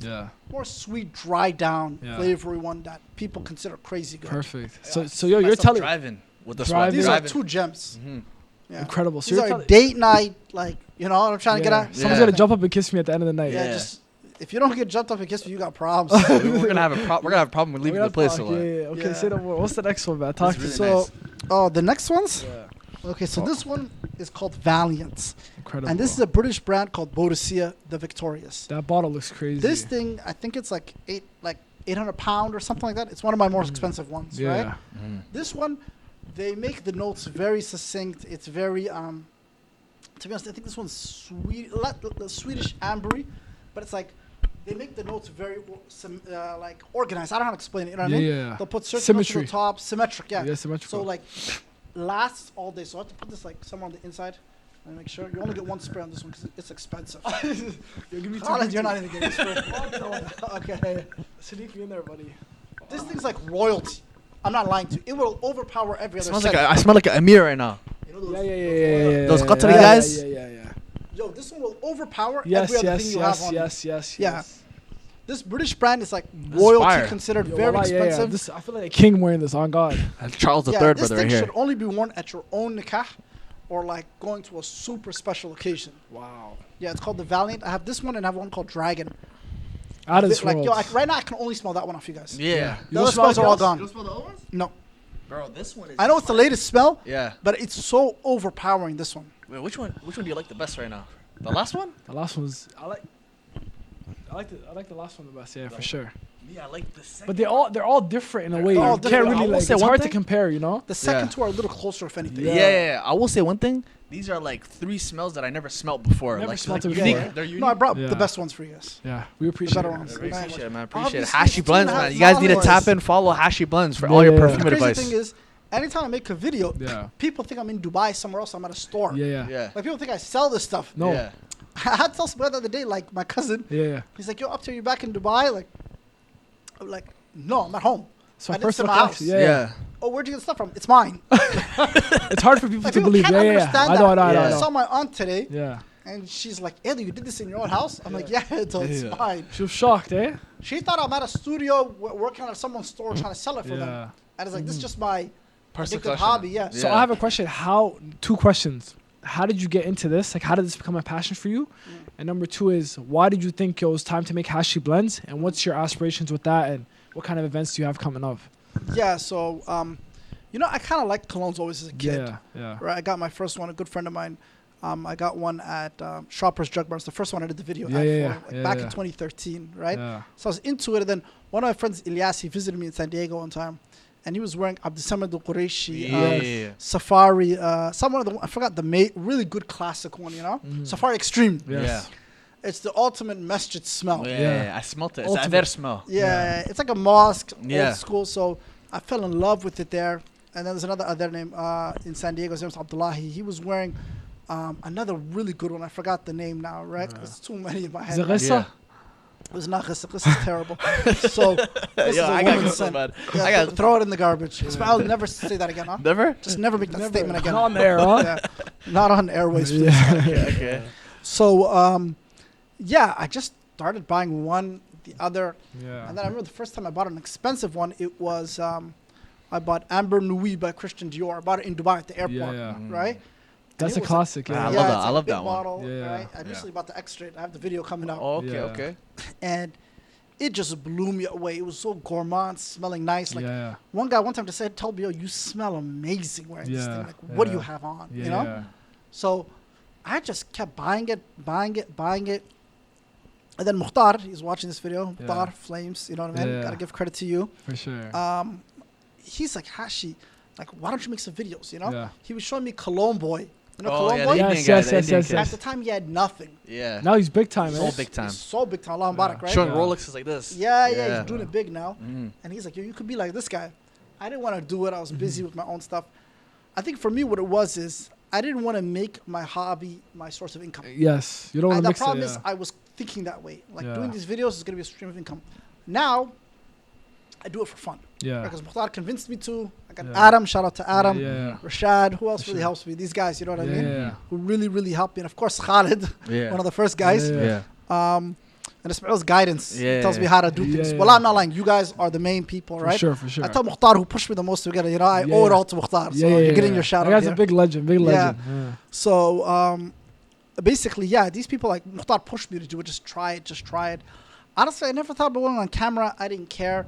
Yeah. more sweet, dry down, Yeah. flavory one that people consider crazy good. Perfect. So yo, you're telling. driving. With this Driving. one. These are Driving. two gems. Mhm. Yeah. Incredible. So These you're are telling- date night, like, you know what I'm trying to get at? Someone's Yeah. gonna jump up and kiss me at the end of the night. Yeah, Yeah. just if you don't get jumped up and kissed, you got problems. We're gonna have a problem with leaving the place. Yeah, or what? yeah. Okay, Yeah. say no more. What's the next one, man? Talk This to is me. really so, nice. oh, the next ones. Yeah. Okay, so this one is called Valiant, Incredible. and this is a British brand called Boadicea the Victorious. That bottle looks crazy. This thing, I think it's like 800 pound or something like that. It's one of my most expensive ones, yeah. right? This one, they make the notes very succinct. It's very, to be honest, I think this one's Swedish ambery, but it's like they make the notes very like organized. I don't know how to explain it. You know what I mean? Yeah. They'll put certain notes to Symmetry. the top, symmetric. Yeah. Yeah, symmetrical. So like lasts all day. So I have to put this like somewhere on the inside. And make sure you only get one spray on this one because it's expensive. Yo, give me Khaled, you're not even getting a spray. Okay. Sneak me in there, buddy. This thing's like royalty. I'm not lying to you. It will overpower every other Smells like scent. I smell like an Amir right now. You know those, Yeah. Those Qatari yeah, guys? Yeah. Yo, this one will overpower Yes, every other yes, thing you have on. yes. Yeah. This British brand is like royalty fire. considered Yo, very wallah, yeah, expensive. This, I feel like a king wearing this, on God. Charles the Yeah, Third, this brother, thing right here. should only be worn at your own nikah or like going to a super special occasion. Wow. Yeah, it's called the Valiant. I have this one and I have one called Dragon. Out of this Like, world. yo, right now I can only smell that one off you guys. Yeah. You The don't other smell smells are all else? gone. smell the other ones? No. Bro, this one is. I know it's the latest smell, Yeah. but it's so overpowering, this one. Wait, which one do you like the best right now? The last one? The last one's I like the last one the best, yeah, for sure. Yeah, I like the second. But they're all different in a way. They're all You can't different. I really will like. say It's one hard to thing. compare, you know. The second Yeah. two are a little closer, if anything. Yeah. I will say one thing. These are like 3 smells that I never smelt before. Never like, smelt like it unique. before. They're unique. No, I brought Yeah. the best ones for you guys. Yeah, we appreciate better it. ones. I really appreciate it, man. I appreciate it. Obviously, Hashi it's Blends, 2.5 man. You guys need to followers. tap in, follow Hashi Blends for Yeah, all your yeah. perfume The crazy advice. thing is, anytime I make a video, Yeah. people think I'm in Dubai somewhere else. I'm at a store. Yeah. Yeah. Like people think I sell this stuff. No. Yeah. I had to tell somebody the other day, like my cousin. Yeah. He's like, "Yo, up to you back in Dubai?" Like, I'm like, "No, I'm at home." So I didn't first sell of my all, house. yeah. Oh, where'd you get the stuff from? It's mine. It's hard for people Like, to people believe. can't Yeah. understand I know. that. Yeah. I I saw know. my aunt today, Yeah. and she's like, "Eddie, you did this in your own house?" I'm like, "Yeah, it's Yeah. mine." She was shocked, eh? She thought I'm at a studio working at someone's store trying to sell it for them. Yeah. And it's like, this is just my Personal addictive collection. hobby. Yeah. So I have a question. Two questions. How did you get into this? Like, how did this become a passion for you? And number 2 is, why did you think it was time to make Hashi Blends? And what's your aspirations with that? And what kind of events do you have coming up? Yeah, so, I kind of liked colognes always as a kid. Yeah. Right, I got my first one, a good friend of mine. I got one at Shoppers Drug Mart. It's the first one I did the video Yeah, ad yeah, for, yeah, back yeah. in 2013, right? Yeah. So I was into it, and then one of my friends, Ilyas, he visited me in San Diego one time, and he was wearing Abdussamad al-Quraishi, Yeah. Safari, someone of the, I forgot the really good classic one, Safari Extreme. Yes. It's the ultimate masjid smell. Yeah. I smelt it. It's Ultimate. a their smell. Yeah, it's like a mosque, Yeah. old school. So I fell in love with it there. And then there's another other name in San Diego. His name's Abdullahi. He was wearing another really good one. I forgot the name now, right? Yeah. There's too many in my Is it head. Ghissa? Yeah. It was not Ghissa. Ghissa is terrible. So this is Yo, a I got woman's so scent. bad. Yeah, I got throw it in the garbage. I'll never say that again, huh? Never? Just never make that statement again. Not on the air, huh? Yeah. Not on airways, please. Okay. So, I just started buying one, the other. Yeah. And then I remember the first time I bought an expensive one, it was I bought Amber Nui by Christian Dior. I bought it in Dubai at the airport, Yeah. right? That's And a it was classic. I Yeah. love it's that. I a love big that one. bottle, Yeah. right? I recently bought the extra. I have the video coming out, Okay, Yeah. okay. and it just blew me away. It was so gourmand, smelling nice. Like Yeah. one guy one time just said, "Told me, yo, you smell amazing wearing this thing. Yeah, Like, what do yeah. you have on? Yeah. You know?" So I just kept buying it. And then Mukhtar, he's watching this video. Yeah. Mukhtar, Flames, you know what I mean? Yeah. Gotta give credit to you. For sure. He's like, Hashi, like, why don't you make some videos, you know? Yeah. He was showing me Cologne Boy. You know Oh, Cologne yeah, Boy? the Yes, Indian guy, yes, the yes, Indian yes, kid. At the time, he had nothing. Yeah. Now he's big time, He's eh? all big time. He's so big time. Allah Mubarak, right? Showing Yeah. Rolexes like this. Yeah, he's doing it big now. Mhm. And he's like, yo, you could be like this guy. I didn't want to do it. I was busy with my own stuff. I think for me, what it was is I didn't want to make my hobby my source of income. Yes. You don't want And to the mix problem it. is I was thinking that way. Like Yeah. doing these videos is going to be a stream of income. Now, I do it for fun. Yeah. Because Mukhtar convinced me to. I got Yeah. Adam, shout out to Adam. Yeah. Rashad, who else really Rashad. helps me? These guys, you know what I mean? Yeah. Who really, really helped me. And of course, Khalid, Yeah. one of the first guys. Yeah. Yeah. and Ismail's guidance. Yeah. He tells me how to do things. Yeah. Well, I'm not lying. You guys are the main people, right? For sure. I tell Mukhtar, who pushed me the most together, you know, I owe it all to Mukhtar. So you're getting your shout that out guy's here. a big legend, Yeah. So basically, yeah, these people like Mukhtar pushed me to do it. Just try it. Honestly, I never thought about going on camera. I didn't care.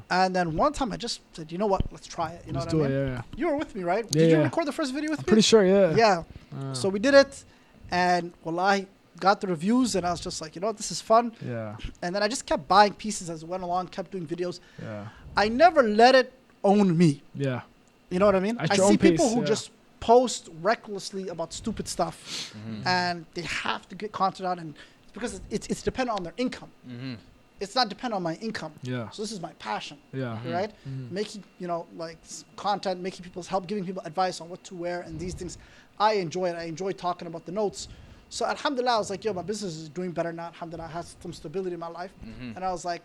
And then one time I just said, you know what, let's try it. You know Let's what do I mean? it, yeah. You were with me, right? Yeah, Did you yeah. record the first video with me? Pretty sure, yeah. Yeah. So we did it, and well, I got the reviews, and I was just like, you know what, this is fun. Yeah. And then I just kept buying pieces as it went along, kept doing videos. Yeah. I never let it own me. Yeah. You know what I mean? At I your see own people pace, who yeah. just post recklessly about stupid stuff, and they have to get content out, and it's because it's dependent on their income. It's not dependent on my income. Yeah. So this is my passion. Yeah. Right? Making, you know, like content, making people's help, giving people advice on what to wear and these things. I enjoy it. I enjoy talking about the notes. So alhamdulillah, I was like, yo, my business is doing better now. Alhamdulillah, I have some stability in my life. And I was like,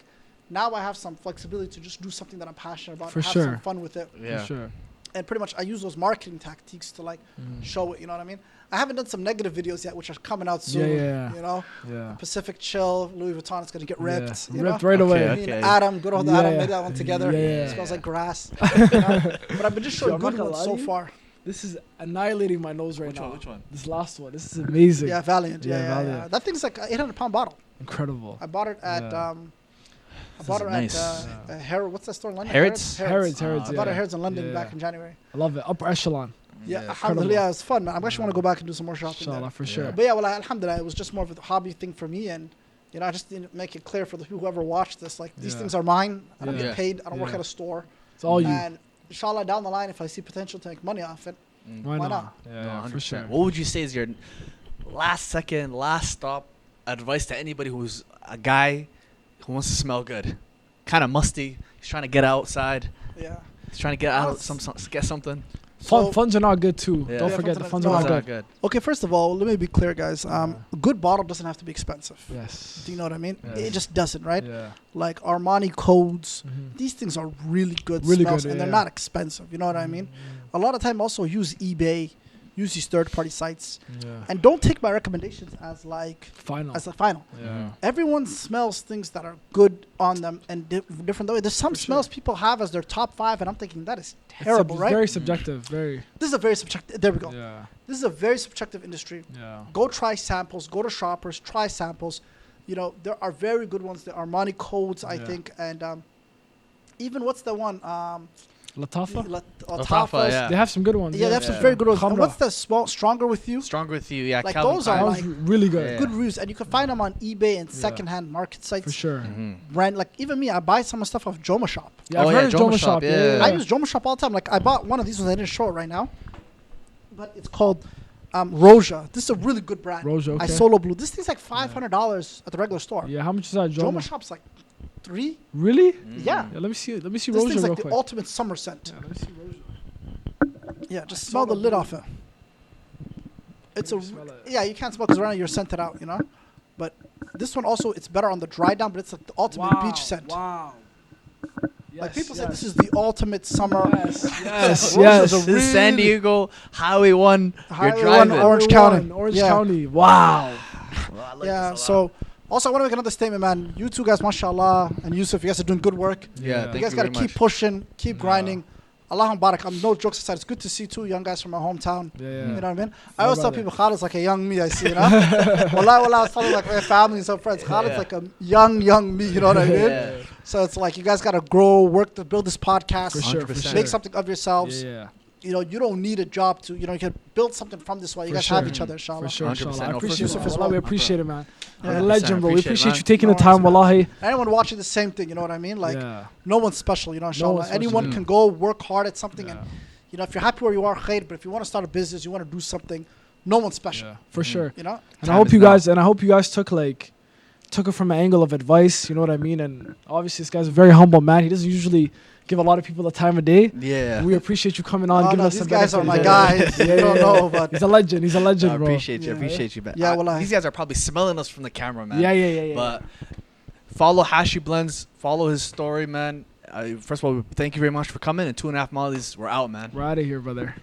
now I have some flexibility to just do something that I'm passionate about. For and have sure. some fun with it. Yeah. For sure. And pretty much I use those marketing tactics to like show it, you know what I mean? I haven't done some negative videos yet, which are coming out soon. Yeah. You know? Yeah. Pacific Chill, Louis Vuitton is going to get ripped. Yeah. You Ripped know? right away. Okay. Me and Adam, good old Adam, made that one together. Yeah. It smells like grass. You know? But I've been just showing I'm not good gonna ones lie so to you. far. This is annihilating my nose right Which now. one? Which one? This last one. This is amazing. Yeah, Valiant. Yeah, Yeah. Valiant. That thing's like an 800-pound bottle. Incredible. I bought it at Yeah. This bought is it nice. at Harrods. What's that store in London? Harrods? Harrods, I yeah. bought it at Harrods in London Yeah. back in January. I love it. Upper echelon. Yeah, Yeah. alhamdulillah, it was fun, man. I actually want to go back and do some more shopping there. Inshallah, for sure. But yeah, well, alhamdulillah, it was just more of a hobby thing for me, and you know, I just didn't make it clear for the people who ever watched this, like these Yeah. things are mine. I don't Yeah. get paid. I don't work Yeah. at a store. It's all you. And inshallah, down the line, if I see potential to make money off it, Why why not? not? Yeah, No, yeah, for 100%. sure. What would you say is your last stop advice to anybody who's a guy who wants to smell good? Kind of musty. He's trying to get outside. yeah. He's trying to get out Well, get something. So- Funds are not good too. Yeah. Don't Yeah, forget funds the are funds not are Those not are good. good. Okay, first of all, let me be clear, guys. A good bottle doesn't have to be expensive. Yes. Do you know what I mean? Yes. It just doesn't, right? Yeah. Like Armani codes, Mhm. these things are really good Really smells, good, and they're yeah. not expensive. You know what I mean? A lot of time, also use eBay, use these third-party sites, Yeah. and don't take my recommendations as like Final. as a final. Yeah. Everyone smells things that are good on them and different. There's some For sure. smells people have as their top 5, and I'm thinking that is It's terrible, right? Very subjective. Very. This is a very subjective. There we go. Yeah. This is a very subjective industry. Yeah. Go try samples. Go to shoppers. Try samples. You know, there are very good ones. The Armani codes, I Yeah. think, and even what's the one? Latafa. Latafa, yeah. They have some good ones. Yeah, they have some Yeah. very good ones. And Khamra. what's the stronger with you? Stronger with you, yeah. Like Calvin those Klein. are That was like really good. Yeah. good reviews, and you can find them on eBay and Yeah. secondhand market sites. For sure. Mhm. Brand like even me, I buy some stuff off Joma Shop. Yeah, Oh, I've yeah, heard of Joma Joma Shop, Shop. yeah. I use Joma Shop all the time. Like I bought one of these ones. I didn't show it right now, but it's called Roja. This is a really good brand. Roja, I okay. solo blue. This thing's like $500 at the regular store. Yeah, how much is that, Joma Joma? Shop's like $3. Really? Yeah. Yeah, let me see. Let me see This Roja thing's real like the quick. ultimate summer scent. Yeah, let me see Roja. Yeah, just I smell the saw lid that off it. It's Let a me smell it. yeah. You can't smell because right now you're scented out, you know. But this one also it's better on the dry down, but it's like the ultimate beach scent. Wow. Like people say this is the ultimate summer. Yes, yes, Roja's yes. a This is San really- Diego Highway 1. Highway You're 1, driving. Orange County. Orange Yeah. County. Wow. Well, I like Yeah. this a So lot. also I want to make another statement, man. You two guys, mashallah, and Yusuf, you guys are doing good work. Yeah, thank You guys you got to very keep much. pushing, keep grinding. Allah Barak. No jokes aside, it's good to see two young guys from my hometown. Yeah, yeah. You know what I mean? I My always tell brother. people Khalid's like a young me, I see, you know? Wallah, I was telling like my family and some friends, Khalid's Yeah. like a young me, you know what I mean? Yeah. So it's like you guys got to grow, work to build this podcast, For sure, for 100%. sure. make something of yourselves. Yeah, You know, you don't need a job to, you know, you can build something from this while you For guys sure. have each other, inshallah. for sure. 100%. Inshallah. I No, for appreciate sure. it. Wallah, we appreciate it, man. You're a 100%. legend, bro. We Appreciate it, appreciate man. you taking No the time, worries, wallahi. Anyone watching the same thing, you know what I mean? Like, Yeah. no one's special, you know, inshallah. one's special. Anyone Mm. can go work hard at something Yeah. and, you know, if you're happy where you are, khair, but if you want to start a business, you want to do something, no one's special, Yeah, for sure. you know? And Time I hope is you now. guys took it from an angle of advice, you know what I mean? And obviously this guy's a very humble man. He doesn't usually give a lot of people the time of day. Yeah. We appreciate you coming on, Oh, giving no, us these some guys are benefit. my Yeah. guys. You don't know, but He's a legend. He's a legend, I bro. appreciate you. Yeah. Appreciate you, man. Yeah, well, these guys are probably smelling us from the camera, man. Yeah. But follow Hashi Blends. Follow his story, man. First of all, thank you very much for coming. And 2.5 Mollies, we're out, man. We're out of here, brother.